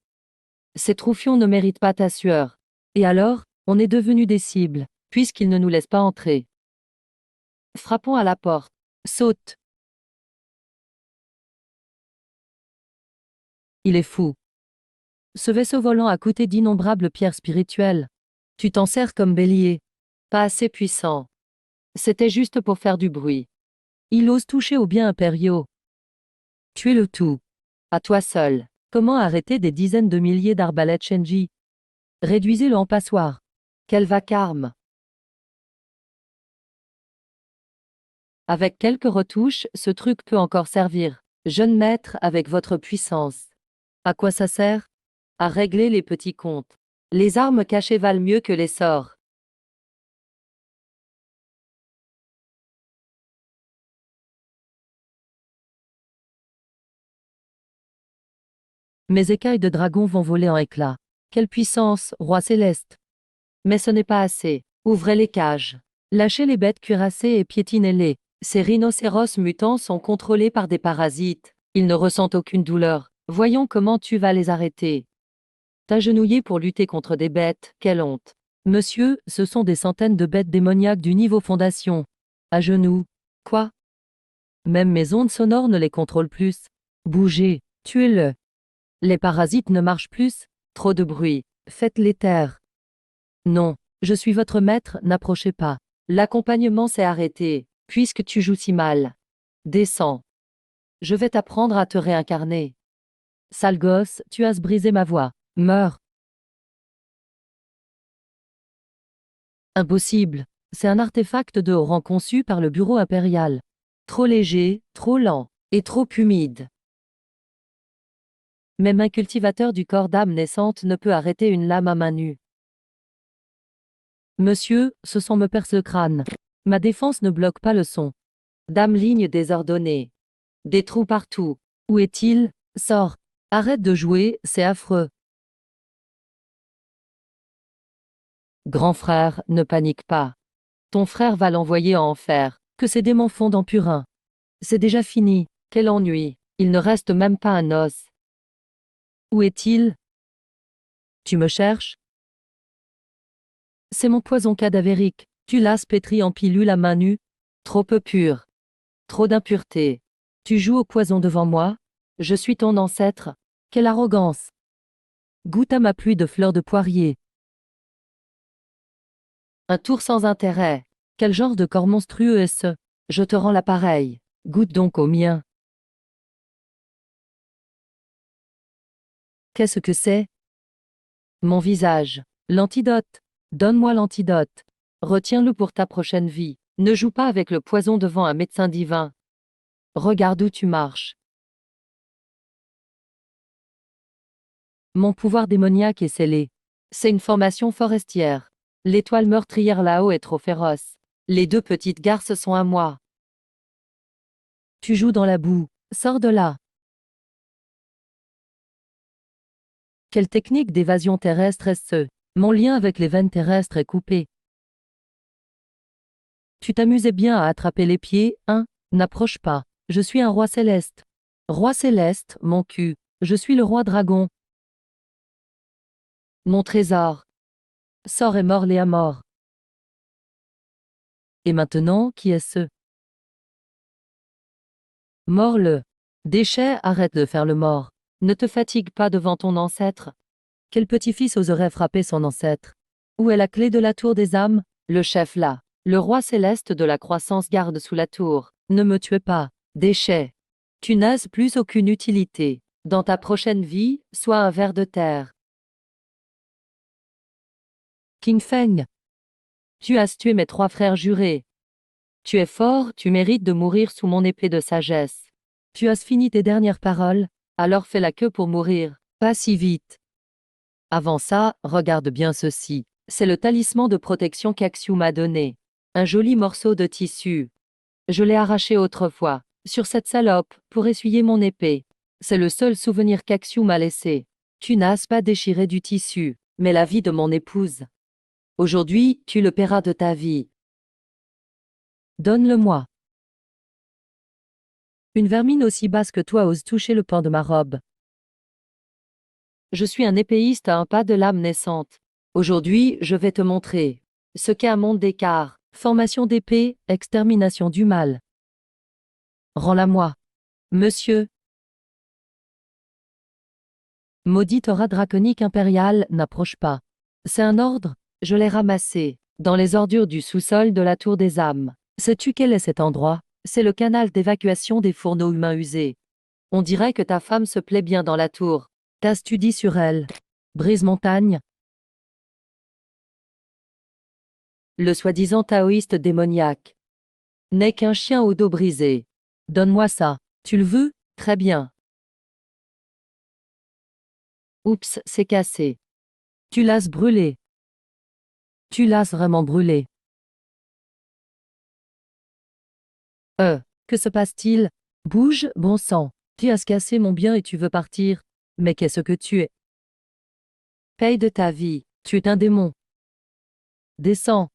Ces troufions ne méritent pas ta sueur. Et alors, on est devenus des cibles, puisqu'ils ne nous laissent pas entrer. Frappons à la porte. Saute. Il est fou. Ce vaisseau volant a coûté d'innombrables pierres spirituelles. Tu t'en sers comme bélier. Pas assez puissant. C'était juste pour faire du bruit. Il ose toucher aux biens impériaux. Tuez le tout. À toi seul. Comment arrêter des dizaines de milliers d'arbalètes Shenji? Réduisez-le en passoire. Quel vacarme. Avec quelques retouches, ce truc peut encore servir. Jeune maître, avec votre puissance. À quoi ça sert? À régler les petits comptes. Les armes cachées valent mieux que les sorts. Mes écailles de dragon vont voler en éclats. Quelle puissance, roi céleste! Mais ce n'est pas assez. Ouvrez les cages. Lâchez les bêtes cuirassées et piétinez-les. Ces rhinocéros mutants sont contrôlés par des parasites. Ils ne ressentent aucune douleur. Voyons comment tu vas les arrêter. T'agenouiller pour lutter contre des bêtes, quelle honte. Monsieur, ce sont des centaines de bêtes démoniaques du niveau fondation. À genoux. Quoi? Même mes ondes sonores ne les contrôlent plus. Bougez, tuez-le. Les parasites ne marchent plus. Trop de bruit. Faites-les taire. Non, je suis votre maître, n'approchez pas. L'accompagnement s'est arrêté, puisque tu joues si mal. Descends. Je vais t'apprendre à te réincarner. Sale gosse, tu as brisé ma voix. Meurs. Impossible. C'est un artefact de haut rang conçu par le bureau impérial. Trop léger, trop lent, et trop humide. Même un cultivateur du corps d'âme naissante ne peut arrêter une lame à main nue. Monsieur, ce son me perce le crâne. Ma défense ne bloque pas le son. Dame ligne désordonnée. Des trous partout. Où est-il? Sors. Arrête de jouer, c'est affreux. Grand frère, ne panique pas. Ton frère va l'envoyer en enfer. Que ces démons fondent en purin. C'est déjà fini. Quel ennui. Il ne reste même pas un os. Où est-il? Tu me cherches? C'est mon poison cadavérique. Tu l'as pétri en pilule à main nue? Trop peu pur. Trop d'impureté. Tu joues au poison devant moi? Je suis ton ancêtre. Quelle arrogance. Goûte à ma pluie de fleurs de poirier. Un tour sans intérêt. Quel genre de corps monstrueux est-ce? Je te rends l'appareil. Goûte donc au mien. Qu'est-ce que c'est? Mon visage. L'antidote. Donne-moi l'antidote. Retiens-le pour ta prochaine vie. Ne joue pas avec le poison devant un médecin divin. Regarde où tu marches. Mon pouvoir démoniaque est scellé. C'est une formation forestière. L'étoile meurtrière là-haut est trop féroce. Les deux petites garces sont à moi. Tu joues dans la boue. Sors de là. Quelle technique d'évasion terrestre est-ce? Mon lien avec les veines terrestres est coupé. Tu t'amusais bien à attraper les pieds, hein? N'approche pas. Je suis un roi céleste. Roi céleste, mon cul. Je suis le roi dragon. Mon trésor. Sors et mords-les à mort. Et maintenant, qui est-ce? Mords-le. Déchet, arrête de faire le mort. Ne te fatigue pas devant ton ancêtre. Quel petit-fils oserait frapper son ancêtre? Où est la clé de la tour des âmes? Le chef là. Le roi céleste de la croissance garde sous la tour. Ne me tuez pas. Déchet. Tu n'as plus aucune utilité. Dans ta prochaine vie, sois un ver de terre. King Feng. Tu as tué mes 3 frères jurés. Tu es fort, tu mérites de mourir sous mon épée de sagesse. Tu as fini tes dernières paroles, alors fais la queue pour mourir, pas si vite. Avant ça, regarde bien ceci. C'est le talisman de protection qu'Axiu m'a donné. Un joli morceau de tissu. Je l'ai arraché autrefois, sur cette salope, pour essuyer mon épée. C'est le seul souvenir qu'Axiu m'a laissé. Tu n'as pas déchiré du tissu, mais la vie de mon épouse. Aujourd'hui, tu le paieras de ta vie. Donne-le-moi. Une vermine aussi basse que toi ose toucher le pan de ma robe. Je suis un épéiste à un pas de l'âme naissante. Aujourd'hui, je vais te montrer ce qu'est un monde d'écart, formation d'épée, extermination du mal. Rends-la-moi. Monsieur. Maudite aura draconique impériale, n'approche pas. C'est un ordre, je l'ai ramassé, dans les ordures du sous-sol de la tour des âmes. Sais-tu quel est cet endroit? C'est le canal d'évacuation des fourneaux humains usés. On dirait que ta femme se plaît bien dans la tour. Qu'as-tu dit sur elle? Brise-montagne? Le soi-disant taoïste démoniaque n'est qu'un chien au dos brisé. Donne-moi ça. Tu le veux? Très bien. Oups, c'est cassé. Tu l'as brûlé. Tu l'as vraiment brûlé. Que se passe-t-il? Bouge, bon sang. Tu as cassé mon bien et tu veux partir. Mais qu'est-ce que tu es? Paye de ta vie. Tu es un démon. Descends.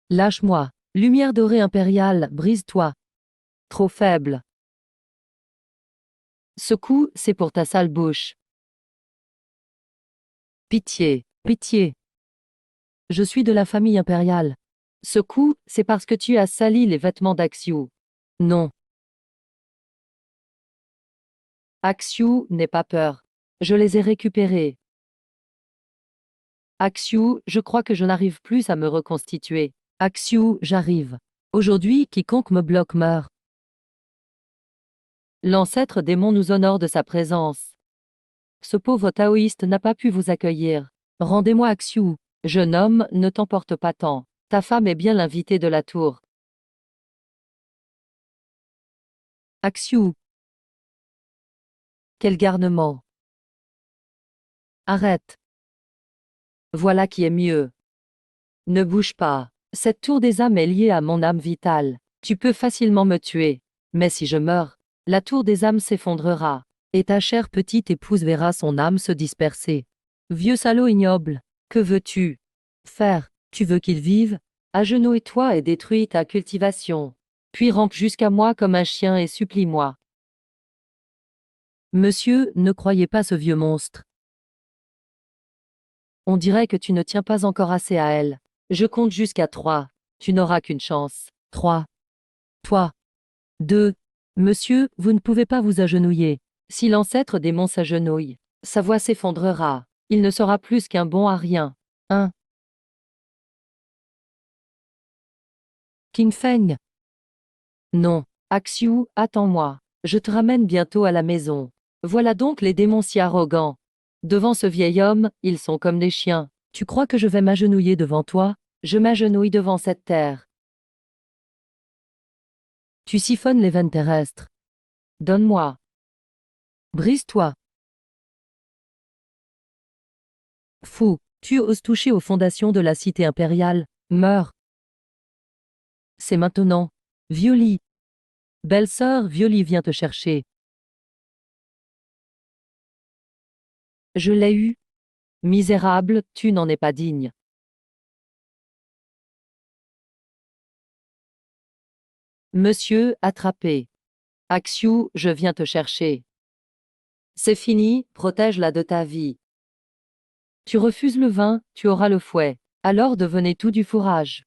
Lâche-moi. Lumière dorée impériale, brise-toi. Trop faible. Ce coup, c'est pour ta sale bouche. Pitié, pitié. Je suis de la famille impériale. Ce coup, c'est parce que tu as sali les vêtements d'Axiu. Non. Axiu, n'aie pas peur. Je les ai récupérés. Axiu, je crois que je n'arrive plus à me reconstituer. Axiu, j'arrive. Aujourd'hui, quiconque me bloque meurt. L'ancêtre démon nous honore de sa présence. Ce pauvre taoïste n'a pas pu vous accueillir. Rendez-moi Axiu. Jeune homme, ne t'emporte pas tant. Ta femme est bien l'invitée de la tour. Axiu. Quel garnement. Arrête. Voilà qui est mieux. Ne bouge pas. Cette tour des âmes est liée à mon âme vitale. Tu peux facilement me tuer. Mais si je meurs, la tour des âmes s'effondrera. Et ta chère petite épouse verra son âme se disperser. Vieux salaud ignoble. Que veux-tu faire? Tu veux qu'il vive? Agenouille-toi et détruis ta cultivation. Puis rampe jusqu'à moi comme un chien et supplie-moi. Monsieur, ne croyez pas ce vieux monstre. On dirait que tu ne tiens pas encore assez à elle. Je compte jusqu'à 3. Tu n'auras qu'une chance. 3. Toi. 2. Monsieur, vous ne pouvez pas vous agenouiller. Si l'ancêtre démon s'agenouille, sa voix s'effondrera. Il ne sera plus qu'un bon à rien. 1. King Feng. Non. Axiu, attends-moi. Je te ramène bientôt à la maison. Voilà donc les démons si arrogants. Devant ce vieil homme, ils sont comme des chiens. Tu crois que je vais m'agenouiller devant toi? Je m'agenouille devant cette terre. Tu siphonnes les veines terrestres. Donne-moi. Brise-toi. Fou, tu oses toucher aux fondations de la cité impériale. Meurs. C'est maintenant. Violi. Belle-sœur, Violi vient te chercher. Je l'ai eu. Misérable, tu n'en es pas digne. Monsieur, attrapé. Axiou, je viens te chercher. C'est fini, protège-la de ta vie. Tu refuses le vin, tu auras le fouet. Alors devenez tout du fourrage.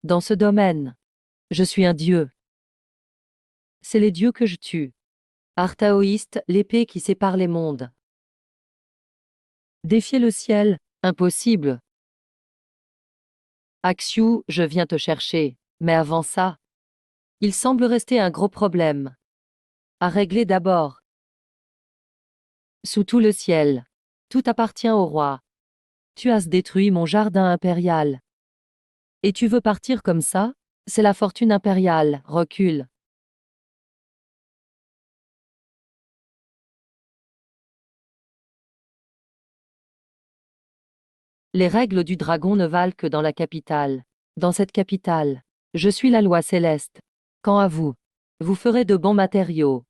Dans ce domaine, je suis un dieu. C'est les dieux que je tue. Artaoïste, l'épée qui sépare les mondes. Défier le ciel, impossible. Axiou, je viens te chercher. Mais avant ça, il semble rester un gros problème. À régler d'abord. Sous tout le ciel. Tout appartient au roi. Tu as détruit mon jardin impérial. Et tu veux partir comme ça? C'est la fortune impériale, recule. Les règles du dragon ne valent que dans la capitale. Dans cette capitale, je suis la loi céleste. Quant à vous, vous ferez de bons matériaux.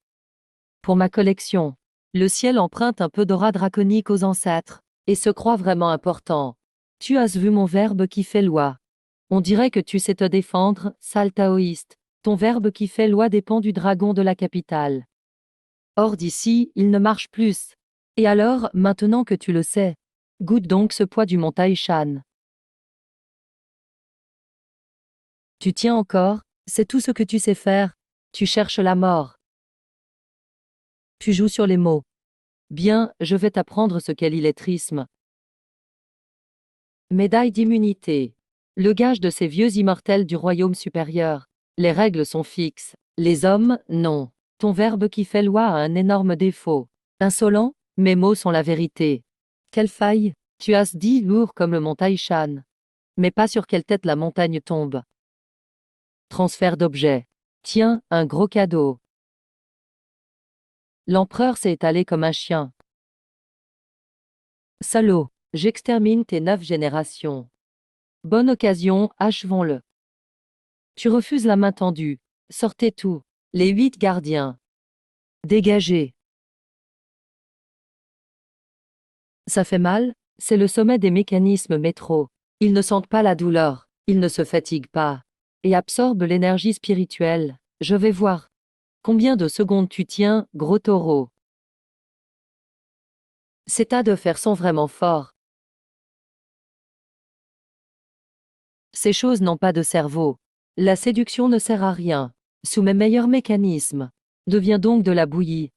Pour ma collection, le ciel emprunte un peu d'aura draconique aux ancêtres, et se croit vraiment important. Tu as vu mon verbe qui fait loi. On dirait que tu sais te défendre, sale taoïste. Ton verbe qui fait loi dépend du dragon de la capitale. Hors d'ici, il ne marche plus. Et alors, maintenant que tu le sais, goûte donc ce poids du mont Taishan. Tu tiens encore, c'est tout ce que tu sais faire. Tu cherches la mort. Tu joues sur les mots. Bien, je vais t'apprendre ce qu'est l'illettrisme. Médaille d'immunité. Le gage de ces vieux immortels du royaume supérieur. Les règles sont fixes. Les hommes, non. Ton verbe qui fait loi a un énorme défaut. Insolent, mes mots sont la vérité. Quelle faille? Tu as dit lourd comme le mont Taishan. Mais pas sur quelle tête la montagne tombe. Transfert d'objets. Tiens, un gros cadeau. L'empereur s'est étalé comme un chien. Salaud, j'extermine tes 9 générations. Bonne occasion, achevons-le. Tu refuses la main tendue. Sortez tout. Les 8 gardiens. Dégagez. Ça fait mal? C'est le sommet des mécanismes métro. Ils ne sentent pas la douleur. Ils ne se fatiguent pas. Et absorbent l'énergie spirituelle. Je vais voir. Combien de secondes tu tiens, gros taureau? Ces tas de fer sont vraiment forts. Ces choses n'ont pas de cerveau. La séduction ne sert à rien. Sous mes meilleurs mécanismes. Deviens donc de la bouillie.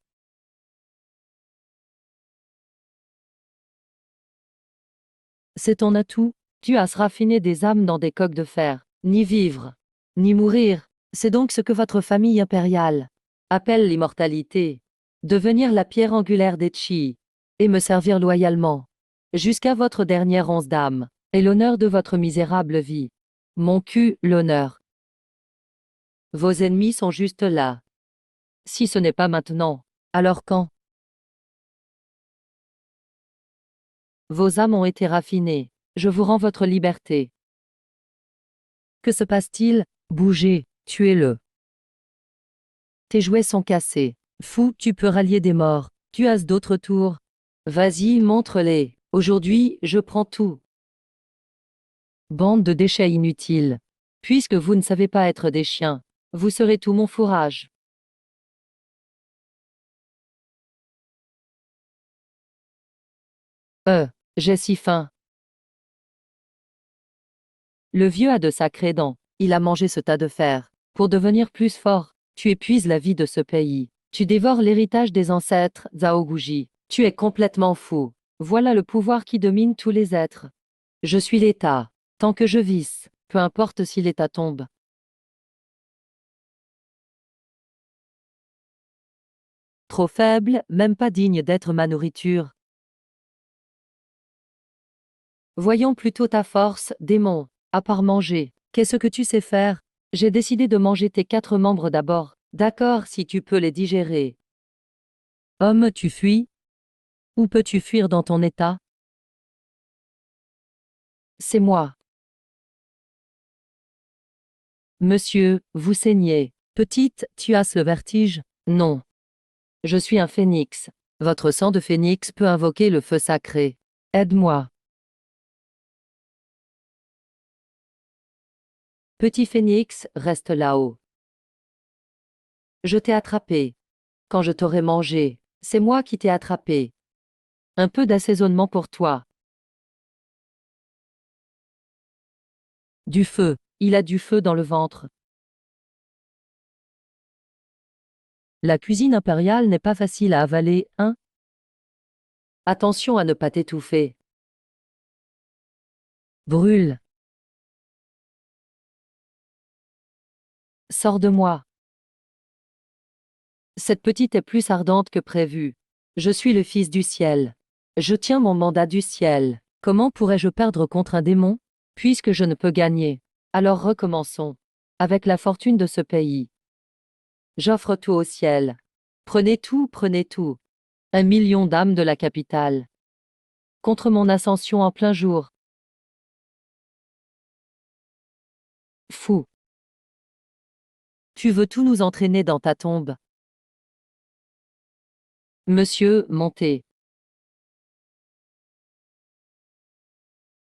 C'est ton atout. Tu as raffiné des âmes dans des coques de fer. Ni vivre, ni mourir. C'est donc ce que votre famille impériale appelle l'immortalité. Devenir la pierre angulaire des Chi. Et me servir loyalement. Jusqu'à votre dernière once d'âme. Et l'honneur de votre misérable vie. Mon cul, l'honneur. Vos ennemis sont juste là. Si ce n'est pas maintenant, alors quand? Vos âmes ont été raffinées. Je vous rends votre liberté. Que se passe-t-il? Bougez, tuez-le. Tes jouets sont cassés. Fou, tu peux rallier des morts. Tu as d'autres tours. Vas-y, montre-les. Aujourd'hui, je prends tout. Bande de déchets inutiles. Puisque vous ne savez pas être des chiens, vous serez tout mon fourrage. J'ai si faim. Le vieux a de sacrées dents. Il a mangé ce tas de fer. Pour devenir plus fort, tu épuises la vie de ce pays. Tu dévores l'héritage des ancêtres, Zhaoguji. Tu es complètement fou. Voilà le pouvoir qui domine tous les êtres. Je suis l'État. Tant que je visse, peu importe si l'État tombe. Trop faible, même pas digne d'être ma nourriture. Voyons plutôt ta force, démon. À part manger, qu'est-ce que tu sais faire? J'ai décidé de manger tes 4 membres d'abord. D'accord, si tu peux les digérer. Homme, tu fuis? Où peux-tu fuir dans ton état? C'est moi. Monsieur, vous saignez. Petite, tu as le vertige? Non. Je suis un phénix. Votre sang de phénix peut invoquer le feu sacré. Aide-moi. Petit phénix, reste là-haut. Je t'ai attrapé. Quand je t'aurai mangé, c'est moi qui t'ai attrapé. Un peu d'assaisonnement pour toi. Du feu. Il a du feu dans le ventre. La cuisine impériale n'est pas facile à avaler, hein? Attention à ne pas t'étouffer. Brûle. Sors de moi. Cette petite est plus ardente que prévu. Je suis le fils du ciel. Je tiens mon mandat du ciel. Comment pourrais-je perdre contre un démon? Puisque je ne peux gagner. Alors recommençons. Avec la fortune de ce pays. J'offre tout au ciel. Prenez tout, prenez tout. 1 million d'âmes de la capitale. Contre mon ascension en plein jour. Fou. Tu veux tout nous entraîner dans ta tombe. Monsieur, montez.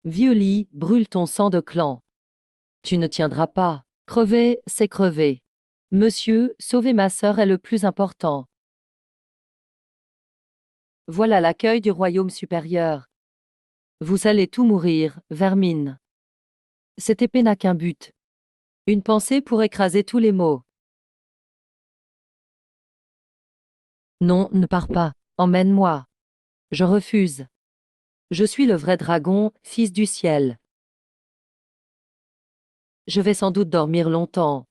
Violi, brûle ton sang de clan. Tu ne tiendras pas. Crever, c'est crever. Monsieur, sauver ma sœur est le plus important. Voilà l'accueil du royaume supérieur. Vous allez tout mourir, vermine. Cette épée n'a qu'un but. Une pensée pour écraser tous les maux. Non, ne pars pas. Emmène-moi. Je refuse. Je suis le vrai dragon, fils du ciel. Je vais sans doute dormir longtemps.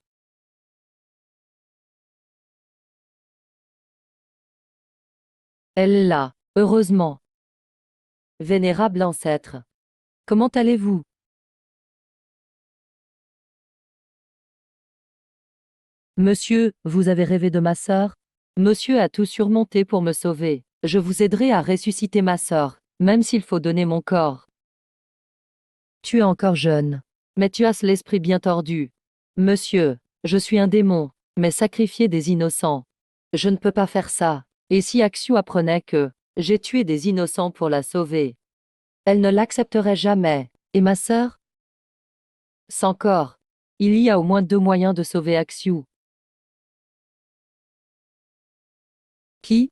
Elle est là, heureusement. Vénérable ancêtre. Comment allez-vous? Monsieur, vous avez rêvé de ma sœur? Monsieur a tout surmonté pour me sauver. Je vous aiderai à ressusciter ma sœur, même s'il faut donner mon corps. Tu es encore jeune. Mais tu as l'esprit bien tordu. Monsieur, je suis un démon, mais sacrifier des innocents. Je ne peux pas faire ça. Et si Axiu apprenait que j'ai tué des innocents pour la sauver? Elle ne l'accepterait jamais. Et ma sœur? Sans corps. Il y a au moins 2 moyens de sauver Axiu. Qui?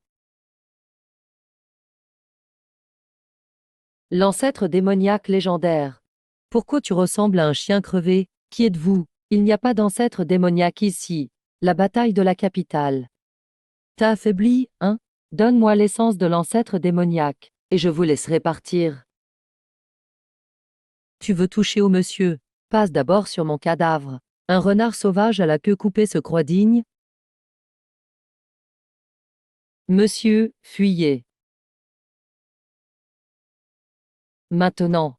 L'ancêtre démoniaque légendaire. Pourquoi tu ressembles à un chien crevé? Qui êtes-vous? Il n'y a pas d'ancêtre démoniaque ici. La bataille de la capitale. T'as affaibli, hein? Donne-moi l'essence de l'ancêtre démoniaque, et je vous laisserai partir. Tu veux toucher au monsieur? Passe d'abord sur mon cadavre. Un renard sauvage à la queue coupée se croit digne? Monsieur, fuyez. Maintenant.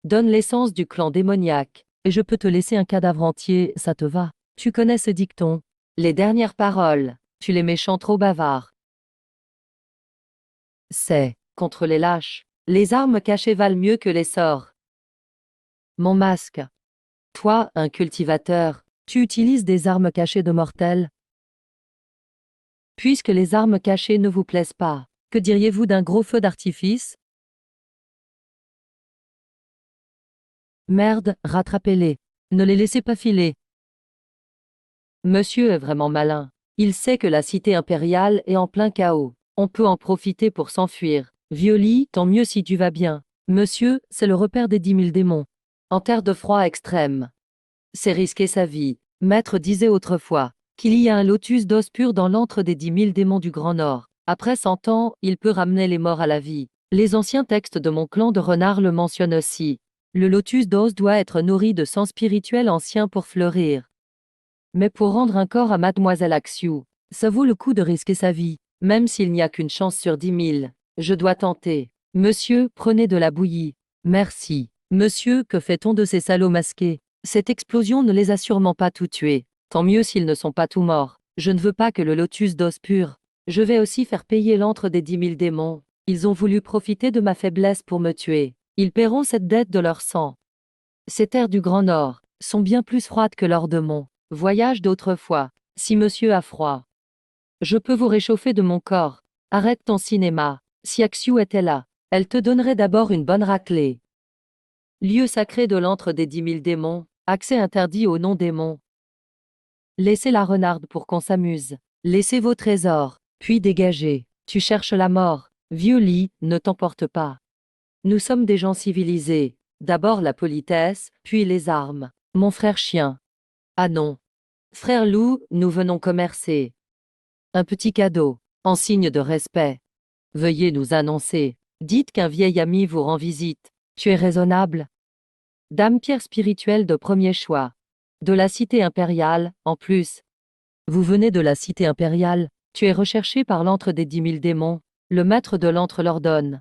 Donne l'essence du clan démoniaque, et je peux te laisser un cadavre entier, ça te va? Tu connais ce dicton? Les dernières paroles. Tu les méchants trop bavards. C'est, contre les lâches, les armes cachées valent mieux que les sorts. Mon masque. Toi, un cultivateur, tu utilises des armes cachées de mortels? Puisque les armes cachées ne vous plaisent pas, que diriez-vous d'un gros feu d'artifice? Merde, rattrapez-les. Ne les laissez pas filer. Monsieur est vraiment malin. Il sait que la cité impériale est en plein chaos. On peut en profiter pour s'enfuir. Violi, tant mieux si tu vas bien. Monsieur, c'est le repère des 10 000 démons. En terre de froid extrême. C'est risquer sa vie. Maître disait autrefois qu'il y a un lotus d'os pur dans l'antre des 10 000 démons du Grand Nord. Après 100 ans, il peut ramener les morts à la vie. Les anciens textes de mon clan de renards le mentionnent aussi. Le lotus d'os doit être nourri de sang spirituel ancien pour fleurir. Mais pour rendre un corps à Mademoiselle Axiu, ça vaut le coup de risquer sa vie. Même s'il n'y a qu'une chance sur 10 000, je dois tenter. Monsieur, prenez de la bouillie. Merci. Monsieur, que fait-on de ces salauds masqués? Cette explosion ne les a sûrement pas tous tués. Tant mieux s'ils ne sont pas tous morts. Je ne veux pas que le lotus d'os pur. Je vais aussi faire payer l'antre des 10 000 démons. Ils ont voulu profiter de ma faiblesse pour me tuer. Ils paieront cette dette de leur sang. Ces terres du Grand Nord sont bien plus froides que lors de mon voyage d'autrefois. Si monsieur a froid, je peux vous réchauffer de mon corps. Arrête ton cinéma. Si Axiou était là, elle te donnerait d'abord une bonne raclée. Lieu sacré de l'antre des 10 000 démons, accès interdit aux non-démons. Laissez la renarde pour qu'on s'amuse. Laissez vos trésors, puis dégagez. Tu cherches la mort. Vieux lit, ne t'emporte pas. Nous sommes des gens civilisés. D'abord la politesse, puis les armes. Mon frère chien. Ah non. Frère loup, nous venons commercer. Un petit cadeau, en signe de respect. Veuillez nous annoncer. Dites qu'un vieil ami vous rend visite. Tu es raisonnable. Dame pierre spirituelle de premier choix. De la cité impériale, en plus. Vous venez de la cité impériale. Tu es recherché par l'antre des 10 000 démons. Le maître de l'antre l'ordonne.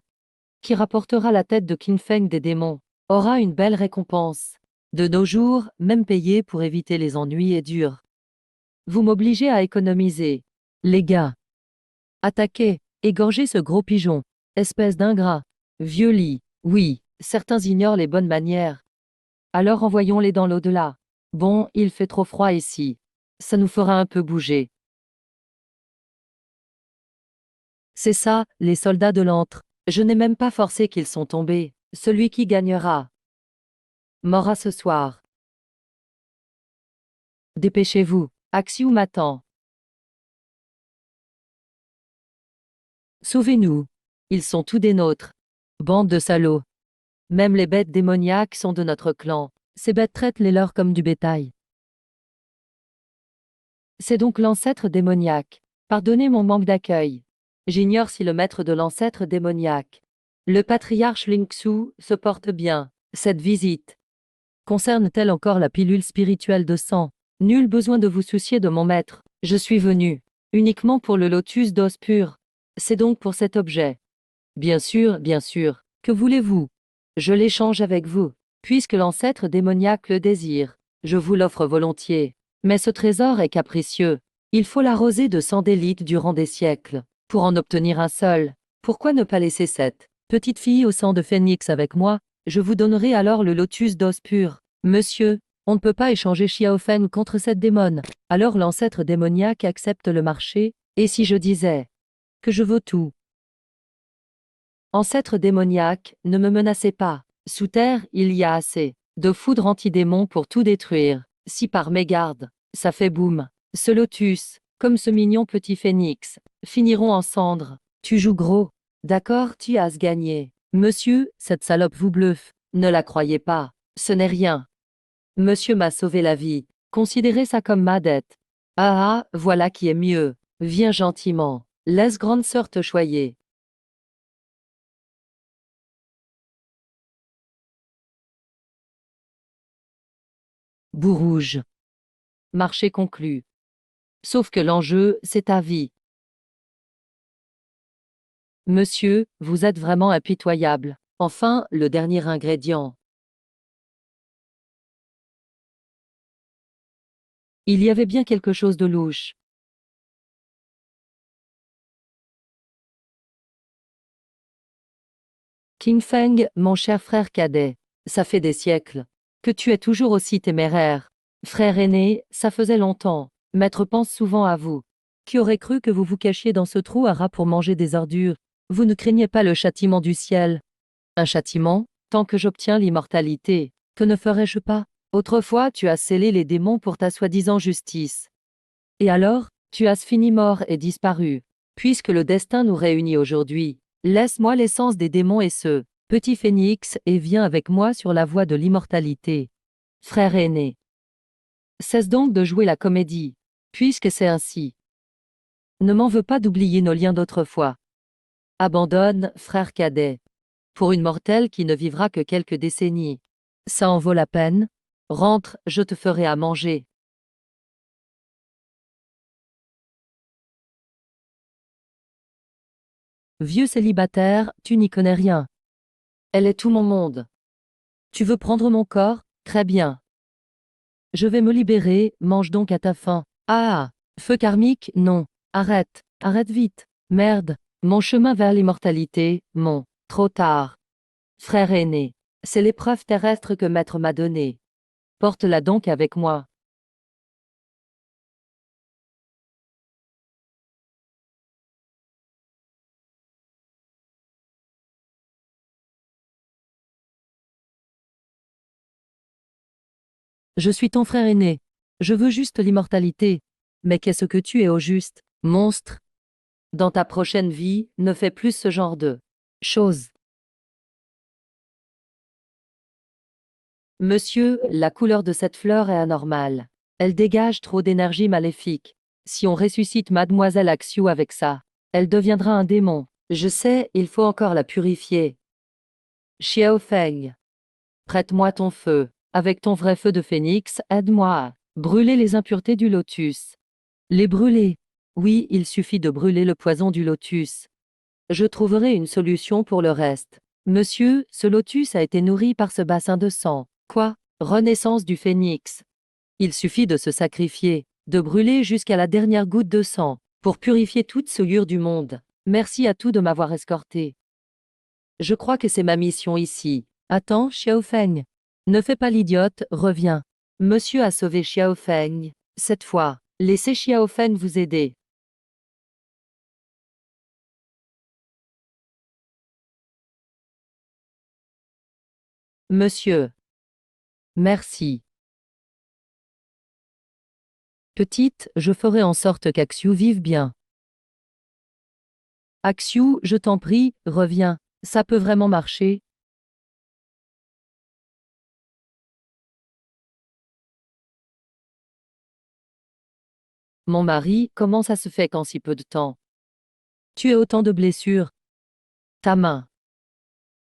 Qui rapportera la tête de King Feng des démons, aura une belle récompense. De nos jours, même payer pour éviter les ennuis est dur. Vous m'obligez à économiser. Les gars. Attaquez, égorgez ce gros pigeon. Espèce d'ingrat. Vieux lit. Oui, certains ignorent les bonnes manières. Alors envoyons-les dans l'au-delà. Bon, il fait trop froid ici. Ça nous fera un peu bouger. C'est ça, les soldats de l'antre. Je n'ai même pas forcé qu'ils sont tombés. Celui qui gagnera mourra ce soir. Dépêchez-vous. Axiou m'attend. Sauvez-nous. Ils sont tous des nôtres. Bande de salauds. Même les bêtes démoniaques sont de notre clan. Ces bêtes traitent les leurs comme du bétail. C'est donc l'ancêtre démoniaque. Pardonnez mon manque d'accueil. J'ignore si le maître de l'ancêtre démoniaque, le patriarche Lingxu, se porte bien. Cette visite concerne-t-elle encore la pilule spirituelle de sang? Nul besoin de vous soucier de mon maître. Je suis venu uniquement pour le lotus d'os pur. C'est donc pour cet objet. Bien sûr, bien sûr. Que voulez-vous? Je l'échange avec vous. Puisque l'ancêtre démoniaque le désire, je vous l'offre volontiers. Mais ce trésor est capricieux. Il faut l'arroser de sang d'élite durant des siècles. Pour en obtenir un seul, pourquoi ne pas laisser cette petite fille au sang de phénix avec moi? Je vous donnerai alors le lotus d'os pur. Monsieur, on ne peut pas échanger Xiaofen contre cette démone. Alors l'ancêtre démoniaque accepte le marché, et si je disais que je vaux tout? Ancêtre démoniaque, ne me menacez pas. Sous terre, il y a assez de foudre anti-démon pour tout détruire. Si par mégarde, ça fait boum. Ce lotus, comme ce mignon petit phénix, finiront en cendres. Tu joues gros. D'accord, tu as gagné. Monsieur, cette salope vous bluffe. Ne la croyez pas. Ce n'est rien. Monsieur m'a sauvé la vie. Considérez ça comme ma dette. Ah ah, voilà qui est mieux. Viens gentiment. Laisse grande sœur te choyer. Bout rouge. Marché conclu. Sauf que l'enjeu, c'est ta vie. Monsieur, vous êtes vraiment impitoyable. Enfin, le dernier ingrédient. Il y avait bien quelque chose de louche. King Feng, mon cher frère cadet, ça fait des siècles que tu es toujours aussi téméraire. Frère aîné, ça faisait longtemps. Maître pense souvent à vous. Qui aurait cru que vous vous cachiez dans ce trou à rats pour manger des ordures? Vous ne craignez pas le châtiment du ciel? Un châtiment, tant que j'obtiens l'immortalité. Que ne ferais-je pas? Autrefois, tu as scellé les démons pour ta soi-disant justice. Et alors, tu as fini mort et disparu. Puisque le destin nous réunit aujourd'hui, laisse-moi l'essence des démons et ce petit phénix et viens avec moi sur la voie de l'immortalité. Frère aîné, cesse donc de jouer la comédie, puisque c'est ainsi. Ne m'en veux pas d'oublier nos liens d'autrefois. Abandonne, frère cadet. Pour une mortelle qui ne vivra que quelques décennies. Ça en vaut la peine? Rentre, je te ferai à manger. Vieux célibataire, tu n'y connais rien. Elle est tout mon monde. Tu veux prendre mon corps? Très bien. Je vais me libérer, mange donc à ta faim. Ah! Feu karmique, non. Arrête, arrête vite. Merde. Mon chemin vers l'immortalité, mon. Trop tard. Frère aîné. C'est l'épreuve terrestre que Maître m'a donnée. Porte-la donc avec moi. Je suis ton frère aîné. Je veux juste l'immortalité. Mais qu'est-ce que tu es au juste, monstre? Dans ta prochaine vie, ne fais plus ce genre de choses. Monsieur, la couleur de cette fleur est anormale. Elle dégage trop d'énergie maléfique. Si on ressuscite Mademoiselle Axiou avec ça, elle deviendra un démon. Je sais, il faut encore la purifier. Xiao Feng, prête-moi ton feu. Avec ton vrai feu de phénix, aide-moi à brûler les impuretés du lotus. Les brûler. Oui, il suffit de brûler le poison du lotus. Je trouverai une solution pour le reste. Monsieur, ce lotus a été nourri par ce bassin de sang. Quoi? Renaissance du phénix. Il suffit de se sacrifier, de brûler jusqu'à la dernière goutte de sang, pour purifier toute souillure du monde. Merci à tous de m'avoir escorté. Je crois que c'est ma mission ici. Attends, Xiao Feng. Ne fais pas l'idiote, reviens. Monsieur a sauvé Xiao Feng. Cette fois, laissez Xiao Feng vous aider. Monsieur. Merci. Petite, je ferai en sorte qu'Axiou vive bien. Axiou, je t'en prie, reviens. Ça peut vraiment marcher? Mon mari, comment ça se fait qu'en si peu de temps? Tu as autant de blessures. Ta main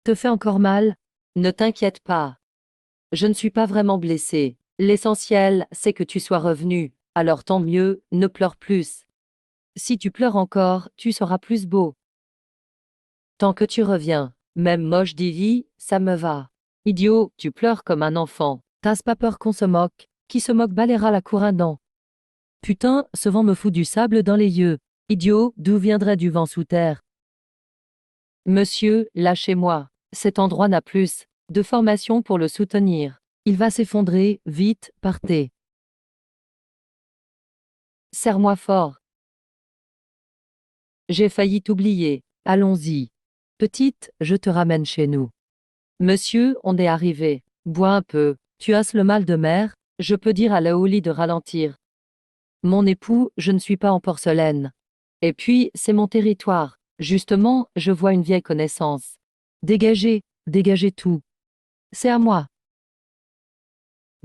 te fait encore mal? Ne t'inquiète pas. Je ne suis pas vraiment blessée. L'essentiel, c'est que tu sois revenu. Alors tant mieux, ne pleure plus. Si tu pleures encore, tu seras plus beau. Tant que tu reviens, même moche Divi, ça me va. Idiot, tu pleures comme un enfant. T'as pas peur qu'on se moque? Qui se moque balayera la cour un dent. Putain, ce vent me fout du sable dans les yeux. Idiot, d'où viendrait du vent sous terre? Monsieur, lâchez-moi. Cet endroit n'a plus de formation pour le soutenir. Il va s'effondrer, vite, partez. Serre-moi fort. J'ai failli t'oublier. Allons-y. Petite, je te ramène chez nous. Monsieur, on est arrivé. Bois un peu. Tu as le mal de mer? Je peux dire à Laoli de ralentir. Mon époux, je ne suis pas en porcelaine. Et puis, c'est mon territoire. Justement, je vois une vieille connaissance. Dégagez, dégagez tout. C'est à moi.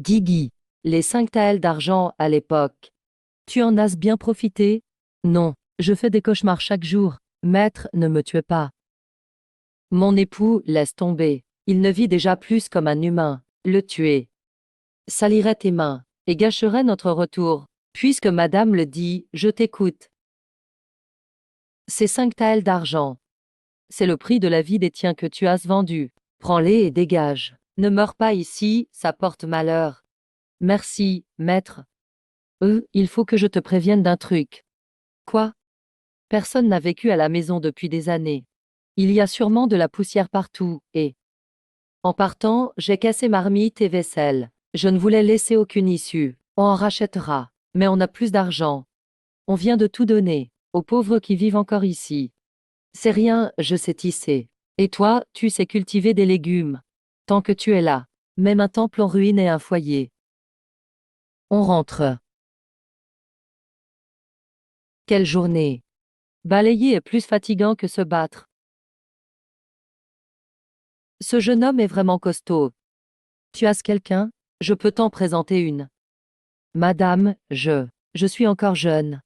Guigui. Les 5 taels d'argent à l'époque. Tu en as bien profité? Non, je fais des cauchemars chaque jour. Maître, ne me tuez pas. Mon époux, laisse tomber. Il ne vit déjà plus comme un humain. Le tuer salirait tes mains et gâcherait notre retour. Puisque madame le dit, je t'écoute. Ces 5 taels d'argent. C'est le prix de la vie des tiens que tu as vendus. Prends-les et dégage. Ne meurs pas ici, ça porte malheur. Merci, maître. Il faut que je te prévienne d'un truc. Quoi? Personne n'a vécu à la maison depuis des années. Il y a sûrement de la poussière partout, et en partant, j'ai cassé marmite et vaisselle. Je ne voulais laisser aucune issue. On en rachètera. Mais on a plus d'argent. On vient de tout donner, aux pauvres qui vivent encore ici. C'est rien, je sais tisser. Et toi, tu sais cultiver des légumes. Tant que tu es là. Même un temple en ruine et un foyer. On rentre. Quelle journée. Balayer est plus fatigant que se battre. Ce jeune homme est vraiment costaud. Tu as quelqu'un? Je peux t'en présenter une. Madame, je suis encore jeune.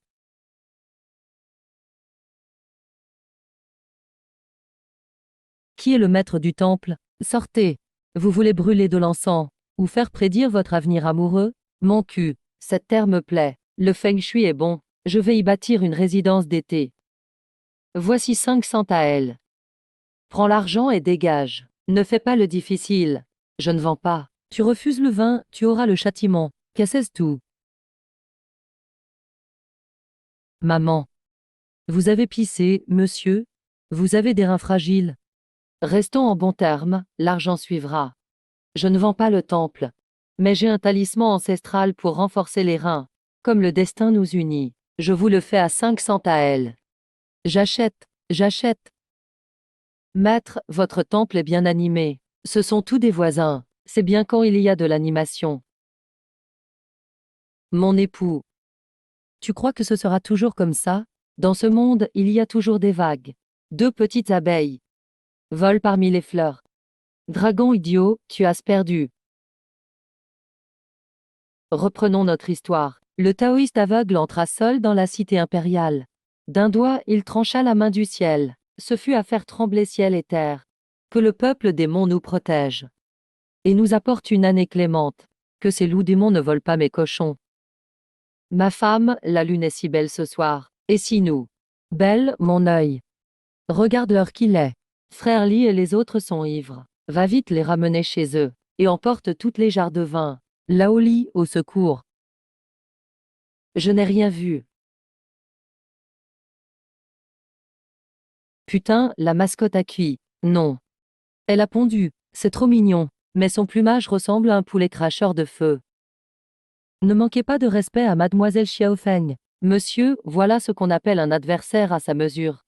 Qui est le maître du temple? Sortez. Vous voulez brûler de l'encens, ou faire prédire votre avenir amoureux? Mon cul, cette terre me plaît. Le feng shui est bon. Je vais y bâtir une résidence d'été. Voici 500 à elle. Prends l'argent et dégage. Ne fais pas le difficile. Je ne vends pas. Tu refuses le vin, tu auras le châtiment. Qu'est-ce tout? Maman. Vous avez pissé, monsieur? Vous avez des reins fragiles. Restons en bons termes, l'argent suivra. Je ne vends pas le temple. Mais j'ai un talisman ancestral pour renforcer les reins. Comme le destin nous unit, je vous le fais à 500 à elle. J'achète, j'achète. Maître, votre temple est bien animé. Ce sont tous des voisins. C'est bien quand il y a de l'animation. Mon époux. Tu crois que ce sera toujours comme ça? Dans ce monde, il y a toujours des vagues. Deux petites abeilles volent parmi les fleurs. Dragon idiot, tu as perdu. Reprenons notre histoire. Le taoïste aveugle entra seul dans la cité impériale. D'un doigt, il trancha la main du ciel. Ce fut à faire trembler ciel et terre. Que le peuple démon nous protège. Et nous apporte une année clémente. Que ces loups démons ne volent pas mes cochons. Ma femme, la lune est si belle ce soir. Et si nous? Belle, mon œil. Regarde l'heure qu'il est. Frère Lee et les autres sont ivres. Va vite les ramener chez eux. Et emporte toutes les jarres de vin. Laoli, au secours. Je n'ai rien vu. Putain, la mascotte a cuit. Non. Elle a pondu. C'est trop mignon. Mais son plumage ressemble à un poulet cracheur de feu. Ne manquez pas de respect à mademoiselle Xiaofeng. Monsieur, voilà ce qu'on appelle un adversaire à sa mesure.